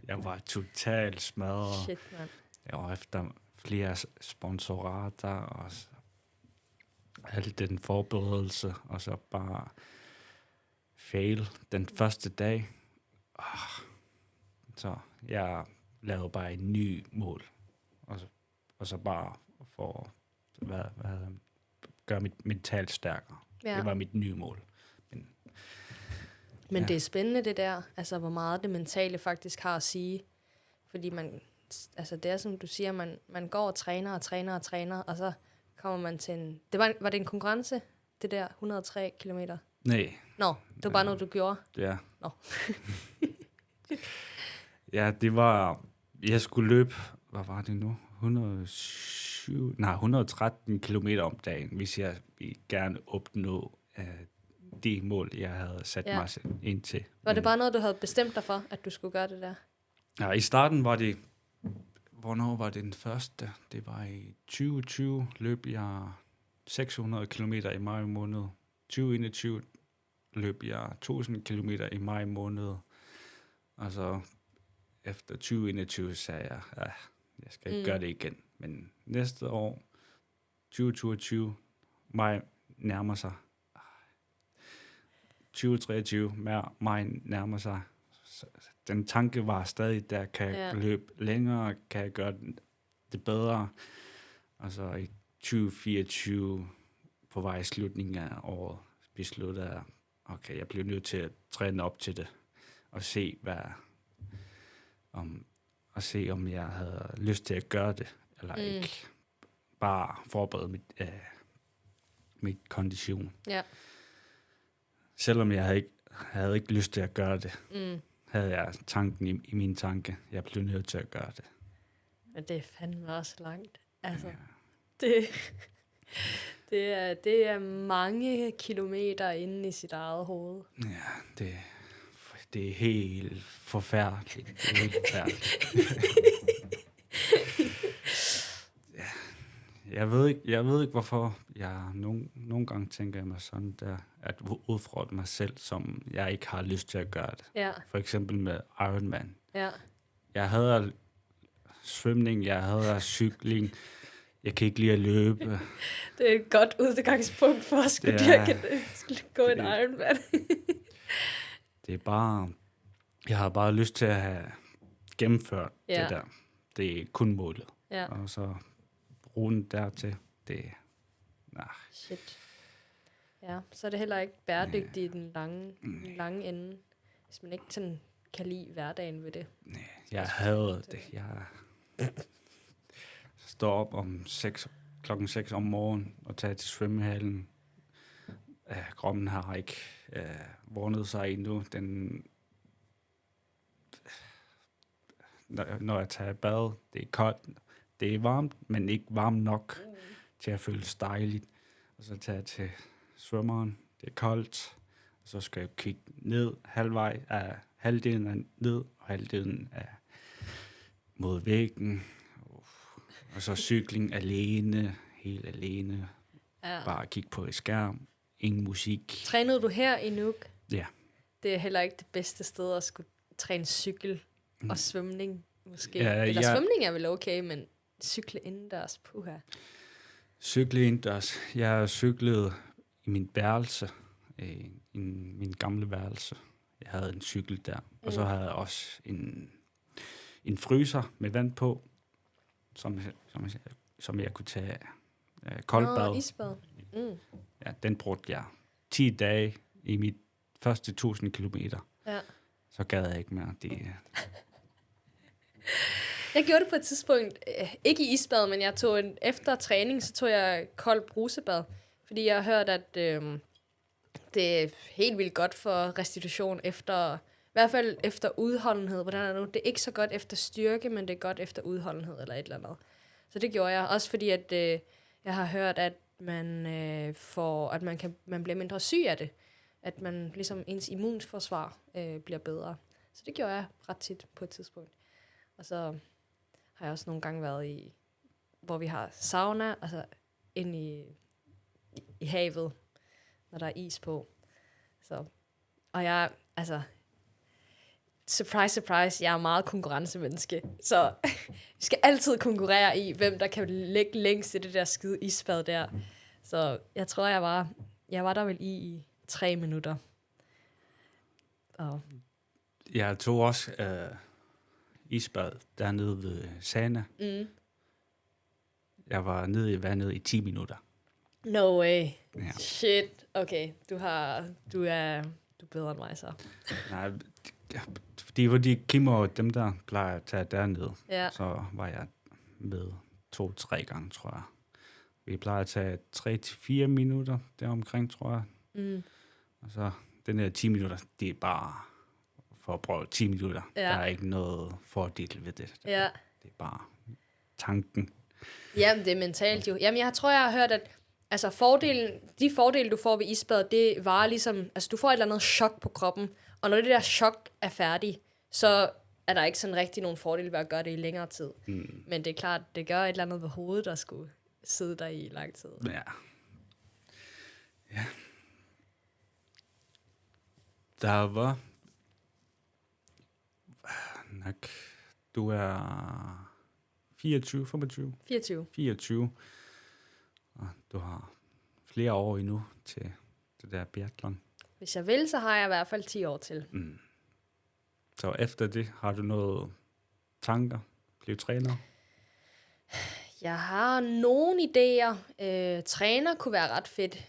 Jeg var totalt smadret. Shit, man. Jeg var efter flere sponsorater, og alt den forberedelse, og så bare fail den første dag. Så jeg lavede bare en ny mål, og så bare for at gøre mit mentalt stærkere. Ja. Det var mit nye mål. Men det er spændende det der, altså hvor meget det mentale faktisk har at sige. Fordi det er som du siger, man går og træner, og så kommer man til en... Var det en konkurrence, det der 103 kilometer? Nej. Nå, det var bare noget, du gjorde? Ja. Nå. Ja, det var... Jeg skulle løbe... Hvad var det nu? 113 kilometer om dagen, hvis jeg gerne opnå de mål, jeg havde sat mig ind til. Var det bare noget, du havde bestemt dig for, at du skulle gøre det der? Ja, i starten var det... Hvornår var det den første? Det var i 2020, løb jeg 600 kilometer i maj måned. 2021 løb jeg 1000 kilometer i maj måned. Og så efter 2021 sagde jeg, jeg skal ikke gøre det igen. Men næste år, 2022, maj nærmer sig. 2023, maj nærmer sig. Den tanke var stadig der, kan jeg løbe længere, kan jeg gøre det bedre. Og så i 2024, på vej i slutningen af året, besluttede jeg, okay, jeg bliver nødt til at træne op til det, og se, om jeg havde lyst til at gøre det, eller ikke. Bare forberede mit kondition. Ja. Selvom jeg havde ikke lyst til at gøre det, havde jeg tanken i min tanke. Jeg blev nødt til at gøre det. Men det er fandme også langt. Altså, det er mange kilometer inde i sit eget hoved. Ja, det er helt forfærdeligt. Det er helt forfærdeligt. Jeg ved ikke, hvorfor jeg nogle gange tænker mig sådan der, at udfordre mig selv, som jeg ikke har lyst til at gøre det. Ja. For eksempel med Ironman. Ja. Jeg havde svømning, jeg havde cykling, jeg kan ikke lide at løbe. Det er et godt udgangspunkt for at skulle gå en Ironman. Det er bare, jeg har bare lyst til at have gennemført det der. Det er kun målet. Ja. Og så brugen dertil, Shit. Ja, så er det heller ikke bæredygtigt i den lange ende, hvis man ikke sådan kan lide hverdagen ved det. Jeg havde det. Jeg står op klokken 6 om morgenen og tager til svømmehallen. Kroppen har ikke vundet sig endnu. Når jeg tager bad, det er koldt. Det er varmt, men ikke varmt nok til at føles dejligt. Og så tager jeg til svømmeren. Det er koldt. Og så skal jeg kigge ned halvdelen af ned, og halvdelen af mod væggen. Og så cykling alene, helt alene. Ja. Bare kigge på et skærm ingen musik. Trænede du her i Nuuk? Ja. Det er heller ikke det bedste sted at skulle træne cykel og svømning, måske. Ja, Eller svømning er vel okay, men cykle indendørs, puha. Cykle indendørs. Jeg cyklede i min værelse, i min gamle værelse. Jeg havde en cykel der, og så havde jeg også en fryser med vand på, som jeg kunne tage koldbad. Isbad. Ja, den brugte jeg 10 dage i mit første 1000 kilometer. Ja. Så gad jeg ikke mere. Jeg gjorde det på et tidspunkt, ikke i isbad, men jeg tog efter træning, så tog jeg koldt brusebad, fordi jeg har hørt, at det er helt vildt godt for restitution efter, i hvert fald efter udholdenhed. Hvordan er det nu? Det er ikke så godt efter styrke, men det er godt efter udholdenhed eller et eller andet. Så det gjorde jeg, også fordi at jeg har hørt, at man bliver mindre syg af det. At man ligesom ens immunforsvar bliver bedre. Så det gjorde jeg ret tit på et tidspunkt. Og så har jeg også nogle gange været i, hvor vi har sauna, altså ind i havet, når der er is på. Så, og jeg, altså, surprise, surprise, jeg er meget konkurrencemenneske. Så vi skal altid konkurrere i, hvem der kan ligge længst i det der skide isbad der. Så jeg tror, jeg var der vel i 3 minutter. Og Jeg tog også isbad dernede ved Sana. Jeg var nede i vandet i 10 minutter. No way. Ja. Shit. Okay, du er bedre end mig så. Nej, fordi Kim og dem, der plejer at tage dernede, så var jeg med 2-3 gange, tror jeg. Vi plejer at tage 3-4 minutter deromkring, tror jeg. Og så den her 10 minutter, det er bare for at prøve 10 minutter. Der er ikke noget fordel ved det. Det er bare tanken. Jamen, det er mentalt jo. Jamen, jeg tror, jeg har hørt, at altså, de fordele, du får ved isbad, det var ligesom, altså du får et eller andet chok på kroppen, og når det der chok er færdig, så er der ikke sådan rigtig nogen fordel ved at gøre det i længere tid. Men det er klart, det gør et eller andet ved hovedet, der skulle sidde der i lang tid. Ja. Der var nok, du er 24, 25? 24. Og du har flere år endnu til det der biathlon. Hvis jeg vil, så har jeg i hvert fald 10 år til. Så efter det, har du noget tanker? Blive træner? Jeg har nogle idéer. Træner kunne være ret fedt.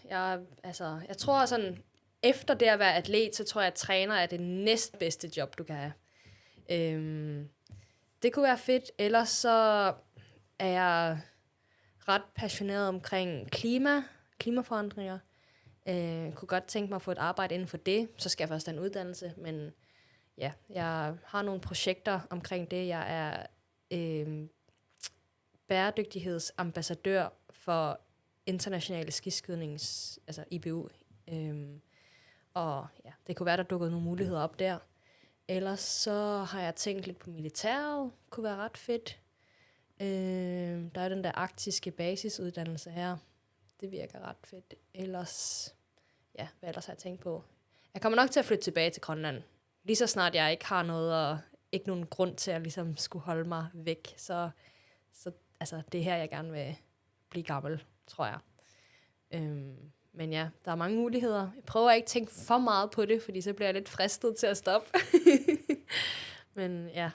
Jeg tror sådan, efter det at være atlet, så tror jeg, at træner er det næstbedste job, du kan have. Det kunne være fedt. Ellers så er jeg ret passioneret omkring klimaforandringer. Kunne godt tænke mig at få et arbejde inden for det. Så skal jeg først have en uddannelse. Men ja, jeg har nogle projekter omkring det. Jeg er bæredygtighedsambassadør for internationale skiskydnings, altså IBU. Og ja, det kunne være, der dukkede nogle muligheder op der. Ellers så har jeg tænkt lidt på militæret. Kunne være ret fedt. Der er den der arktiske basisuddannelse her. Det virker ret fedt. Ellers, ja, hvad ellers har jeg tænkt på? Jeg kommer nok til at flytte tilbage til Grønland. Lige så snart jeg ikke har noget, og ikke nogen grund til at ligesom skulle holde mig væk. Så altså, det er her, jeg gerne vil blive gammel, tror jeg. Men ja, der er mange muligheder. Jeg prøver ikke at tænke for meget på det, fordi så bliver jeg lidt fristet til at stoppe. Men ja.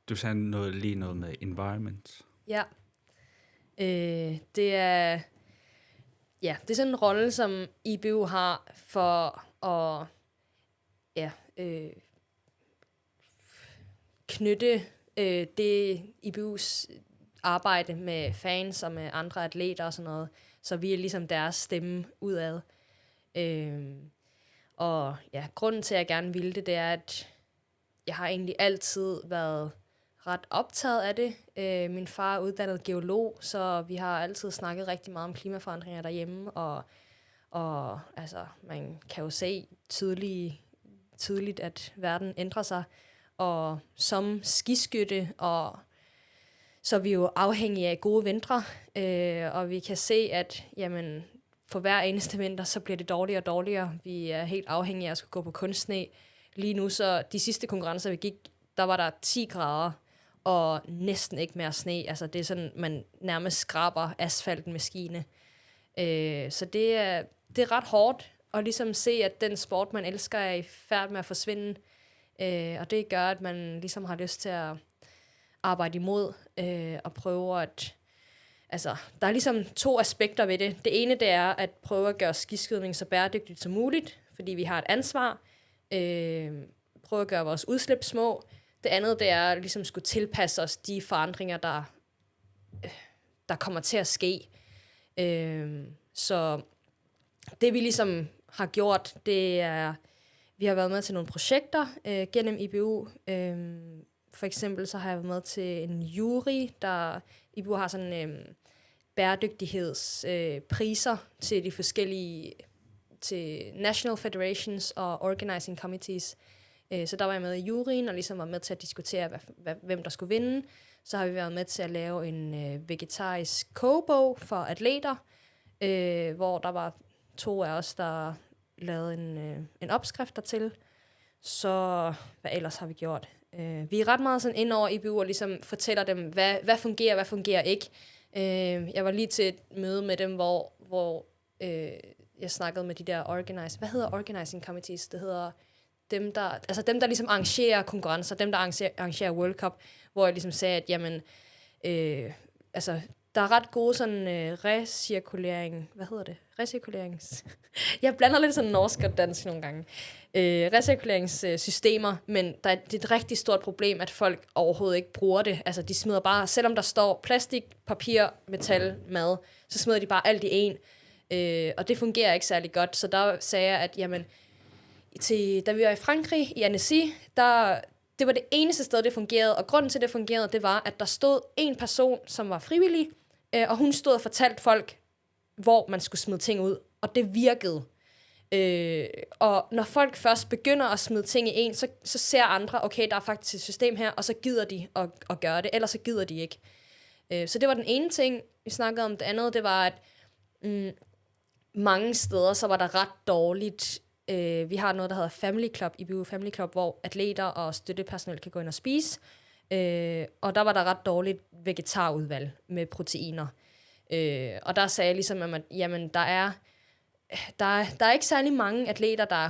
Du sagde lige noget med environment. Ja. Det er sådan en rolle, som IBU har for at knytte det IBU's arbejde med fans og med andre atleter og sådan noget, så vi er ligesom deres stemme udad. Og ja, grunden til, at jeg gerne ville det, det er, at jeg har egentlig altid været ret optaget af det. Min far er uddannet geolog, så vi har altid snakket rigtig meget om klimaforandringer derhjemme, og altså, man kan jo se tydeligt, at verden ændrer sig, og som skiskytte, og så er vi jo afhængige af gode vintre, og vi kan se, at jamen, for hver eneste vinter, så bliver det dårligere og dårligere. Vi er helt afhængige af at skulle gå på kunstsne. Lige nu, så de sidste konkurrencer, vi gik, der var der 10 grader, og næsten ikke mere sne. Altså, det er sådan, man nærmest skraber asfalten med skiene. Så det er ret hårdt at ligesom se, at den sport, man elsker, er i færd med at forsvinde. Og det gør, at man ligesom har lyst til at arbejde imod og prøve at... Altså, der er ligesom 2 aspekter ved det. Det ene, det er at prøve at gøre skiskydning så bæredygtigt som muligt, fordi vi har et ansvar. Prøve at gøre vores udslip små. Det andet, det er ligesom skulle tilpasse os de forandringer, der kommer til at ske. Så det, vi ligesom har gjort, det er, vi har været med til nogle projekter gennem IBU. For eksempel så har jeg været med til en jury, der IBU har sådan bæredygtighedspriser til de forskellige, til National Federations og Organizing Committees. Så der var jeg med i juryen og ligesom var med til at diskutere, hvem der skulle vinde. Så har vi været med til at lave en vegetarisk kogebog for atleter, hvor der var 2 af os, der lavede en opskrift dertil. Så hvad ellers har vi gjort? Vi er ret meget sådan ind over IBU og ligesom fortæller dem, hvad fungerer ikke. Jeg var lige til et møde med dem, hvor jeg snakkede med de der organizing committees? Det hedder dem, der ligesom arrangerer konkurrencer, dem, der arrangerer World Cup, hvor jeg ligesom sagde, at jamen, der er ret gode sådan recirkulering. Hvad hedder det? Recirkulerings... Jeg blander lidt sådan norsk og dansk nogle gange. Recirkuleringssystemer, men det er et rigtig stort problem, at folk overhovedet ikke bruger det. Altså, de smider bare, selvom der står plastik, papir, metal, mad, så smider de bare alt i en. Og det fungerer ikke særlig godt. Så der sagde jeg, at jamen, da vi var i Frankrig, i Annecy, det var det eneste sted, det fungerede. Og grunden til, det fungerede, det var, at der stod en person, som var frivillig, og hun stod og fortalte folk, hvor man skulle smide ting ud. Og det virkede. Og når folk først begynder at smide ting i en, så ser andre, okay, der er faktisk et system her, og så gider de at gøre det, ellers så gider de ikke. Så det var den ene ting, vi snakkede om. Det andet, det var, at mange steder, så var der ret dårligt. Vi har noget, der hedder Family Club, IBU Family Club, hvor atleter og støttepersonel kan gå ind og spise. Og der var der ret dårligt vegetarudvalg med proteiner. Og der sagde jeg ligesom, at jamen, der er ikke særlig mange atleter, der er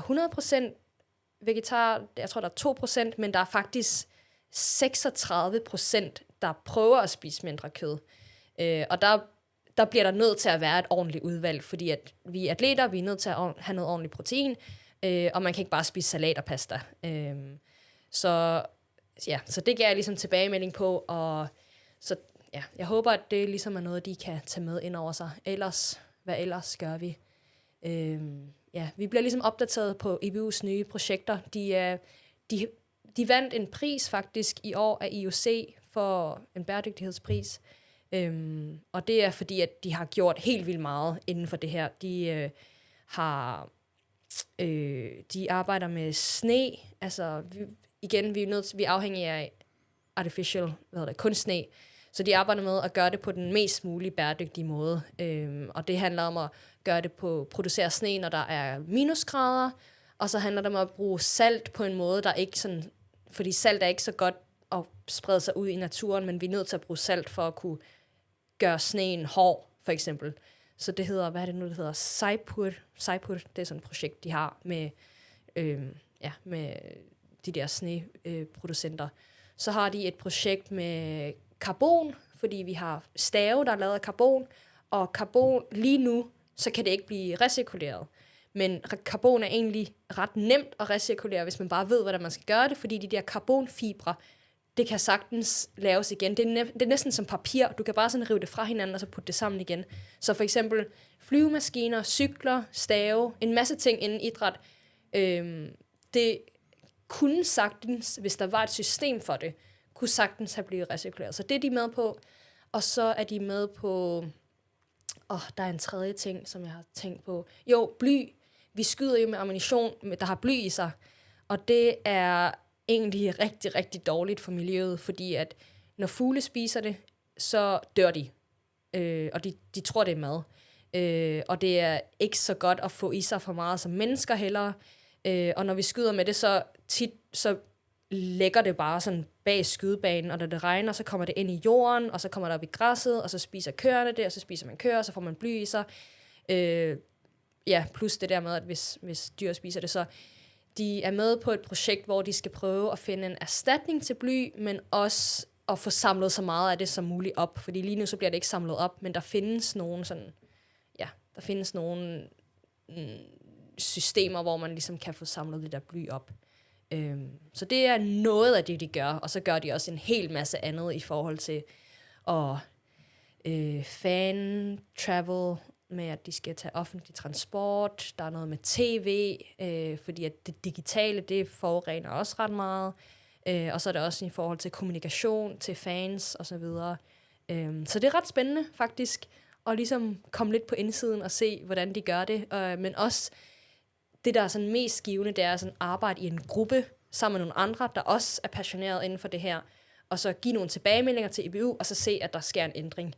100% vegetar. Jeg tror, der er 2%, men der er faktisk 36%, der prøver at spise mindre kød. Og der bliver der nødt til at være et ordentligt udvalg, fordi at vi atleter, vi er nødt til at have noget ordentligt protein, og man kan ikke bare spise salat og pasta. Så det gav jeg ligesom tilbagemelding på, og så ja, jeg håber, at det ligesom er noget, de kan tage med ind over sig. Hvad ellers gør vi? Vi bliver ligesom opdateret på IBU's nye projekter. De vandt en pris faktisk i år af IOC for en bæredygtighedspris. Og det er fordi, at de har gjort helt vildt meget inden for det her. De arbejder med sne. Altså, vi er afhængige af kunstsne. Så de arbejder med at gøre det på den mest mulige bæredygtige måde. Og det handler om at gøre det producere sne, når der er minusgrader. Og så handler det om at bruge salt på en måde, der ikke sådan... Fordi salt er ikke så godt at sprede sig ud i naturen, men vi er nødt til at bruge salt for at kunne gøre sneen hård, for eksempel. Så det hedder, hvad er det nu, det hedder? Saipur, det er sådan et projekt, de har med de der sneproducenter. Så har de et projekt med karbon, fordi vi har stave, der er lavet af karbon, og karbon lige nu, så kan det ikke blive recirkuleret. Men karbon er egentlig ret nemt at recirkulere, hvis man bare ved, hvordan man skal gøre det, fordi de der karbonfibre, det kan sagtens laves igen. Det er næsten som papir. Du kan bare sådan rive det fra hinanden, og så putte det sammen igen. Så for eksempel flyvemaskiner, cykler, stave, en masse ting inden idræt. Det kunne sagtens, hvis der var et system for det, kunne sagtens have blivet recirkuleret. Så det er de med på. Og så er de med på... der er en tredje ting, som jeg har tænkt på. Jo, bly. Vi skyder jo med ammunition, der har bly i sig. Og det er egentlig rigtig, rigtig dårligt for miljøet, fordi at når fugle spiser det, så dør de. Og de tror, det er mad. Og det er ikke så godt at få i sig for meget som mennesker heller. Og når vi skyder med det, så tit så lægger det bare sådan bag skydebanen, og når det regner, så kommer det ind i jorden, og så kommer det op i græsset, og så spiser køerne det, og så spiser man køer, og så får man bly i sig. Plus det der med, at hvis dyr spiser det, så de er med på et projekt, hvor de skal prøve at finde en erstatning til bly, men også at få samlet så meget af det som muligt op, fordi lige nu så bliver det ikke samlet op, men der findes nogle systemer, hvor man ligesom kan få samlet det der bly op. Så det er noget af det, de gør, og så gør de også en hel masse andet i forhold til at fan travel, med at de skal tage offentlig transport, der er noget med tv, fordi at det digitale, det forurener også ret meget, og så er det også i forhold til kommunikation, til fans og så videre. Så det er ret spændende faktisk, at ligesom komme lidt på indsiden og se, hvordan de gør det, men også det, der er sådan mest givende, det er sådan arbejde i en gruppe sammen med nogle andre, der også er passioneret inden for det her, og så give nogle tilbagemeldinger til EBU, og så se, at der sker en ændring.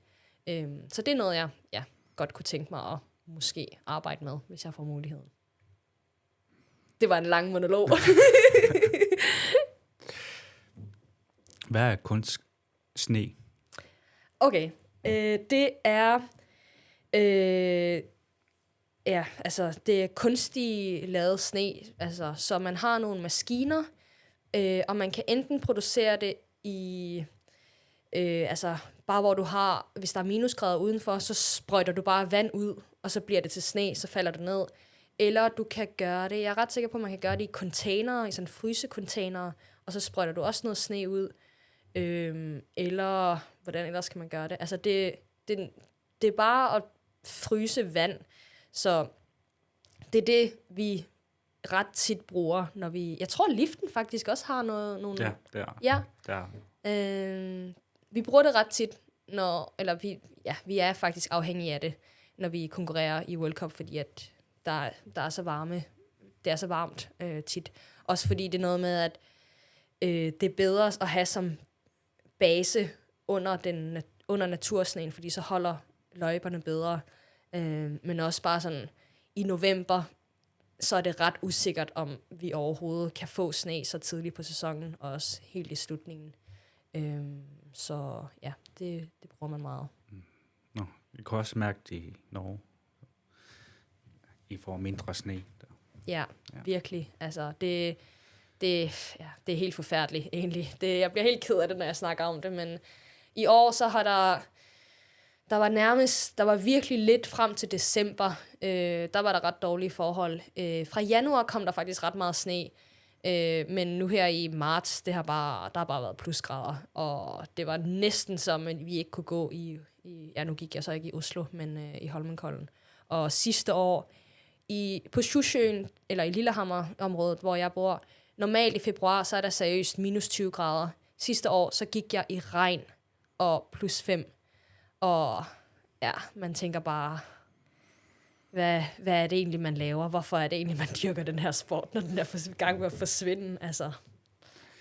Så det er noget, jeg godt kunne tænke mig at måske arbejde med, hvis jeg får muligheden. Det var en lang monolog. Hvad er kunstsne? Okay, det er... det er kunstigt lavet sne, altså, så man har nogle maskiner, og man kan enten producere det i, bare hvor du har, hvis der er minusgrader udenfor, så sprøjter du bare vand ud, og så bliver det til sne, så falder det ned. Eller du kan gøre det, jeg er ret sikker på, at man kan gøre det i containere, i sådan frysecontainere, og så sprøjter du også noget sne ud. Eller, hvordan ellers kan man gøre det? Altså, det er bare at fryse vand. Så det er det, vi ret tit bruger, når vi... Jeg tror, liften faktisk også har nogle... Ja, det er. Ja. Vi bruger det ret tit, vi er faktisk afhængige af det, når vi konkurrerer i World Cup, fordi at der er så varme. Det er så varmt tit. Også fordi det er noget med, at det er bedre at have som base under natursneen, fordi så holder løjperne bedre. Men også bare sådan, i november, så er det ret usikkert, om vi overhovedet kan få sne så tidligt på sæsonen, og også helt i slutningen. Så ja, det bruger man meget. Nå, vi kan også mærke det i Norge. I får mindre sne. Ja, virkelig. Altså, det er helt forfærdeligt, egentlig. Jeg bliver helt ked af det, når jeg snakker om det, men i år, så har der var virkelig lidt frem til december. Der var der ret dårlige forhold. Fra januar kom der faktisk ret meget sne. Men nu her i marts, der har bare været plusgrader. Og det var næsten som, at vi ikke kunne gå nu gik jeg så ikke i Oslo, men i Holmenkollen. Og sidste år, på Sjusjøen, eller i Lillehammer-området, hvor jeg bor, normalt i februar, så er der seriøst minus 20 grader. Sidste år, så gik jeg i regn og +5. Og ja, man tænker bare, hvad er det egentlig, man laver? Hvorfor er det egentlig, man dyrker den her sport, når den er i gang med at forsvinde? Altså,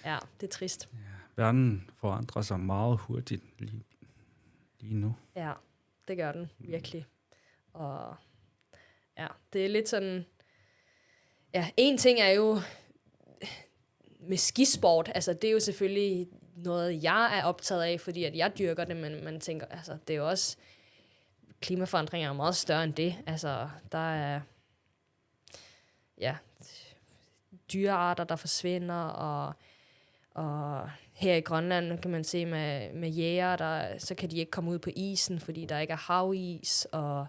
ja, det er trist. Ja, verden forandrer sig meget hurtigt lige nu. Ja, det gør den virkelig. Og ja, det er lidt sådan... Ja, en ting er jo med skisport, altså det er jo selvfølgelig noget, jeg er optaget af, fordi at jeg dyrker det, men man tænker, altså det er jo også... Klimaforandringer er meget større end det. Altså, der er dyrearter, der forsvinder, og her i Grønland kan man se med jæger, så kan de ikke komme ud på isen, fordi der ikke er havis, og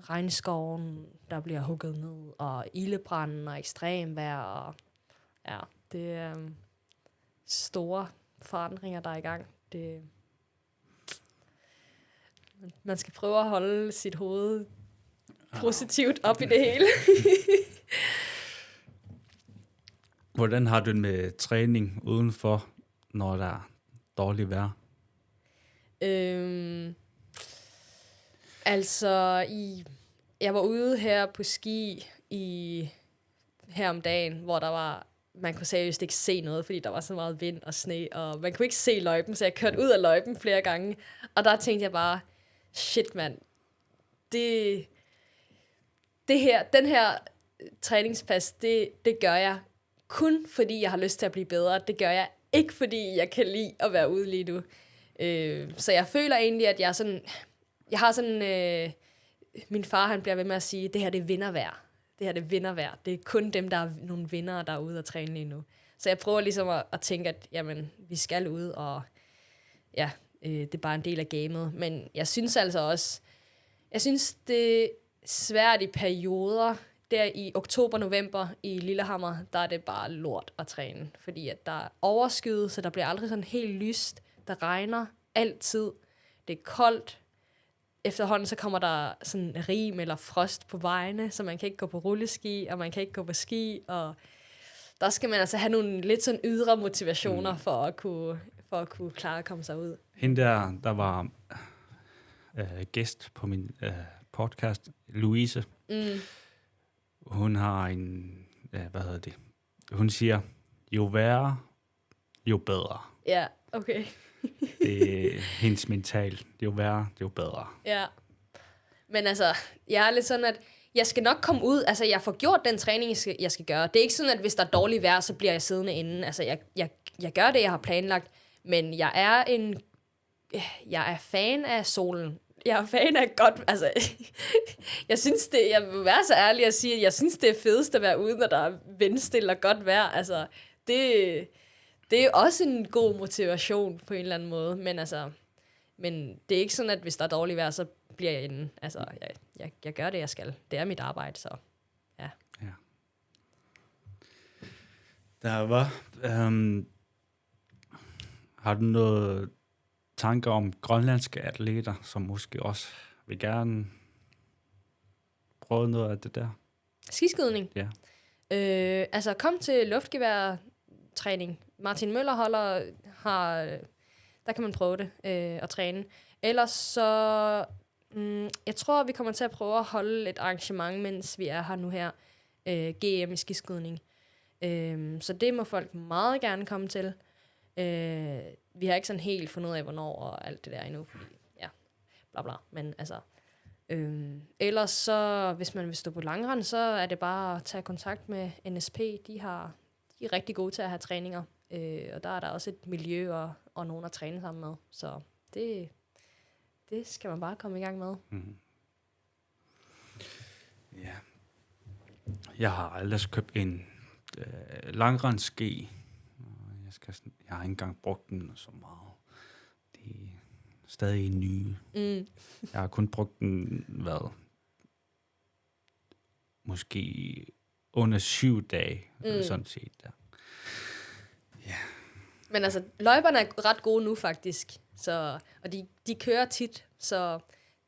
regnskoven, der bliver hugget ned, og ildebranden og ekstremvejr, og ja, det er store forandringer, der er i gang. Man skal prøve at holde sit hoved positivt op i det hele. Hvordan har du det med træning udenfor, når der er dårligt vejr? Jeg var ude her på ski her om dagen, hvor man kunne seriøst ikke se noget, fordi der var så meget vind og sne, og man kunne ikke se løjpen, så jeg kørte ud af løjpen flere gange. Og der tænkte jeg bare, shit mand, den her træningspas, det gør jeg kun fordi jeg har lyst til at blive bedre. Det gør jeg ikke fordi jeg kan lide at være ude lige nu. Så jeg føler egentlig, at jeg har sådan, min far han bliver ved med at sige, det her det er vindervejr. Det her det er vindervejr. Det er kun dem, der er nogle vindere, der er ude og træne lige nu. Så jeg prøver ligesom at tænke, at jamen, vi skal ud, og ja, det er bare en del af gamet. Men jeg synes altså også, det er svært i perioder. Der i oktober-november i Lillehammer, der er det bare lort at træne. Fordi at der er overskyet, så der bliver aldrig sådan helt lyst. Der regner altid. Det er koldt. Efterhånden så kommer der sådan rim eller frost på vejene, så man kan ikke gå på rulleski, og man kan ikke gå på ski. Og der skal man altså have nogle lidt sådan ydre motivationer for at kunne klare at komme sig ud. Hende der var gæst på min podcast, Louise. Hun har hun siger, jo værre, jo bedre. Ja, okay. Det er hendes mental. Jo værre, jo bedre. Ja. Men altså, jeg er lidt sådan, at jeg skal nok komme ud. Altså, jeg får gjort den træning, jeg skal gøre. Det er ikke sådan, at hvis der er dårligt vejr, så bliver jeg siddende inde. Altså, jeg gør det, jeg har planlagt. Men jeg er fan af solen. Jeg er fan af godt, altså, jeg vil være så ærlig at sige, at jeg synes, det er fedest at være ude, når der er vindstille og godt vejr. Altså, det er også en god motivation på en eller anden måde, men det er ikke sådan, at hvis der er dårligt vejr, så bliver jeg inde. Altså, jeg gør det, jeg skal. Det er mit arbejde, så ja. Der var, har du noget tanker om grønlandske atleter, som måske også vil gerne prøve noget af det der? Skiskydning? Ja. Altså, kom til luftgeværtræning. Martin Møller der kan man prøve det at træne. Ellers så, jeg tror, vi kommer til at prøve at holde et arrangement, mens vi er her nu her, GM i skiskydning. Så det må folk meget gerne komme til. Vi har ikke sådan helt fundet ud af, hvornår og alt det der endnu, fordi ja, bla bla. Men altså, ellers så, hvis man vil stå på langrend, så er det bare at tage kontakt med NSP. De er rigtig gode til at have træninger, og der er der også et miljø og nogen at træne sammen med. Så det skal man bare komme i gang med. Mm-hmm. Ja. Jeg har aldrig købt en langrendski. Jeg har ikke engang brugt den så meget. Det er stadig nye. Jeg har kun brugt den, måske under 7 dage, sådan set. Der. Ja. Men altså, løjperne er ret gode nu faktisk, og de kører tit, så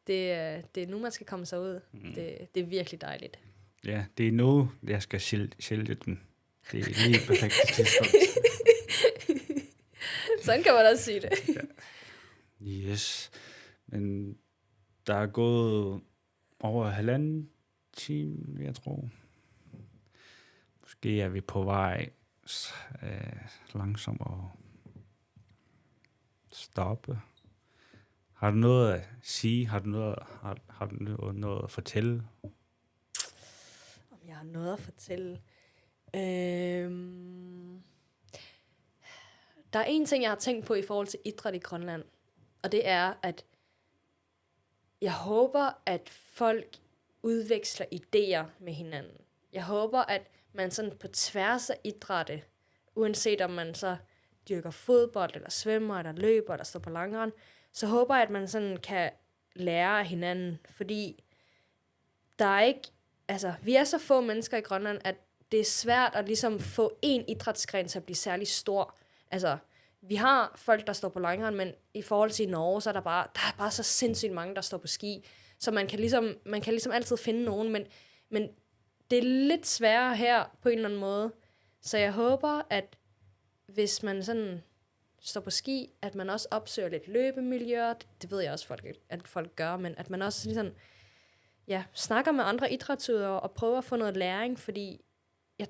det er nu, man skal komme sig ud. Det er virkelig dejligt. Ja, det er nu, jeg skal sælge den. Det er lige perfekt tidspunkt. Sådan kan man også sige det. Ja. Yes. Men der er gået over 1,5 time, jeg tror. Måske er vi på vej langsomt at stoppe. Har du noget at sige? Har du noget at fortælle? Om jeg har noget at fortælle? Der er en ting, jeg har tænkt på i forhold til idræt i Grønland, og det er, at jeg håber, at folk udveksler idéer med hinanden. Jeg håber, at man sådan på tværs af idrætte, uanset om man så dyrker fodbold, eller svømmer, eller løber, eller står på langrend, så håber jeg, at man sådan kan lære af hinanden, fordi der er ikke, altså, vi er så få mennesker i Grønland, at det er svært at ligesom få en idrætsgren til at blive særlig stor. Altså, vi har folk, der står på langrend, men i forhold til Norge, så er der er bare så sindssygt mange, der står på ski. Så man kan ligesom altid finde nogen, men det er lidt sværere her på en eller anden måde. Så jeg håber, at hvis man sådan står på ski, at man også opsøger lidt løbemiljøer. Det ved jeg også, at folk gør, men at man også ligesom, snakker med andre idrætsudøvere og prøver at få noget læring, fordi jeg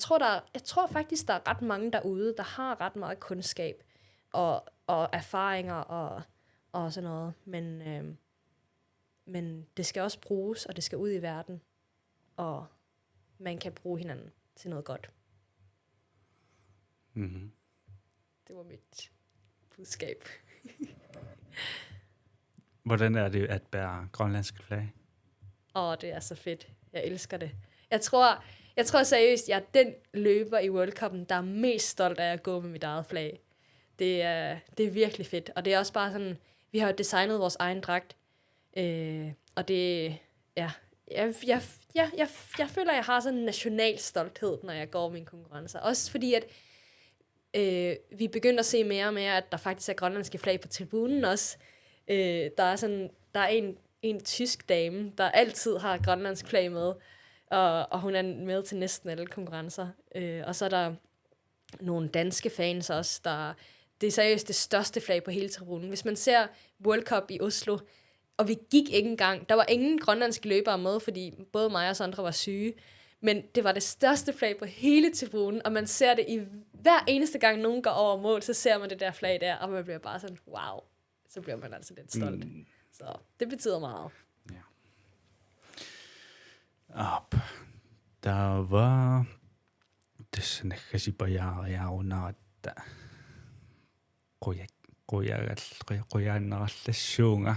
tror faktisk, der er ret mange derude, der har ret meget kundskab og erfaringer og sådan noget. Men Men det skal også bruges, og det skal ud i verden. Og man kan bruge hinanden til noget godt. Mm-hmm. Det var mit budskab. Hvordan er det at bære grønlandske flag? Det er så fedt. Jeg elsker det. Jeg tror seriøst, jeg er den løber i World Cup'en, der er mest stolt af at gå med mit eget flag. Det er virkelig fedt. Og det er også bare sådan, vi har jo designet vores egen dragt. Og det, ja, jeg føler, jeg har sådan en national stolthed, når jeg går mine konkurrencer. Også fordi, at vi begynder at se mere og mere, at der faktisk er grønlandske flag på tribunen også. Der er en tysk dame, der altid har grønlandsk flag med, og hun er med til næsten alle konkurrencer. Og så er der nogle danske fans også, det er seriøst det største flag på hele tribunen. Hvis man ser World Cup i Oslo, og vi gik ikke engang, der var ingen grønlandske løbere med, fordi både mig og Sondre var syge, men det var det største flag på hele tribunen, og man ser det i hver eneste gang, nogen går over mål, så ser man det der flag der, og man bliver bare sådan, wow, så bliver man altså lidt stolt. Så det betyder meget. Ja. Der var det sådan kasi bayauna at qoyanarallassuunga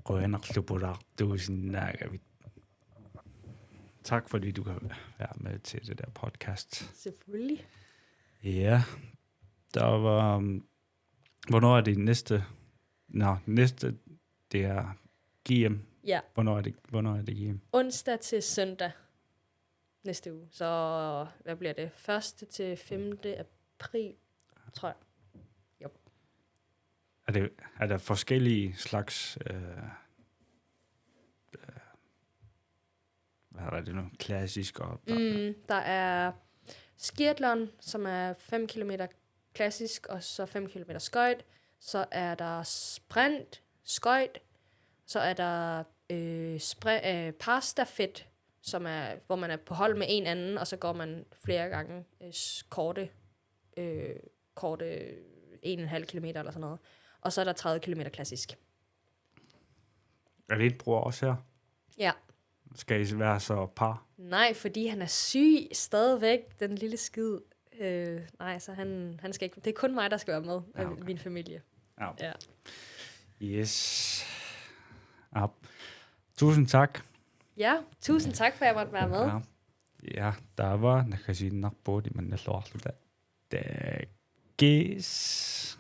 qoyanarlupulartuusinnaagavit. Tak fordi du kan være med til det der podcast. Selvfølgelig. Ja, der var hvornår er det næste? Næste det er GM. Ja. Hvornår er det GM? Onsdag til søndag næste uge. Så hvad bliver det? 1. til 5. april, tror jeg. Jo. Er der forskellige slags hvad er det nu? Klassisk og der er skiathlon, som er 5 km klassisk, og så 5 km skøjt. Så er der sprint, skøjt. Så er der parstafet, som er, hvor man er på hold med en anden, og så går man flere gange korte 1,5 kilometer eller sådan noget. Og så er der 30 km klassisk. Er det et bror også her? Ja. Skal I være så par? Nej, fordi han er syg stadigvæk, den lille skid. Nej, så han skal ikke. Det er kun mig, der skal være med af min familie. Ja. Yes. Tusind tak. Ja, tusind tak, for at jeg måtte være med. Ja, der var nakasi nok på det, men det lort det. Gis.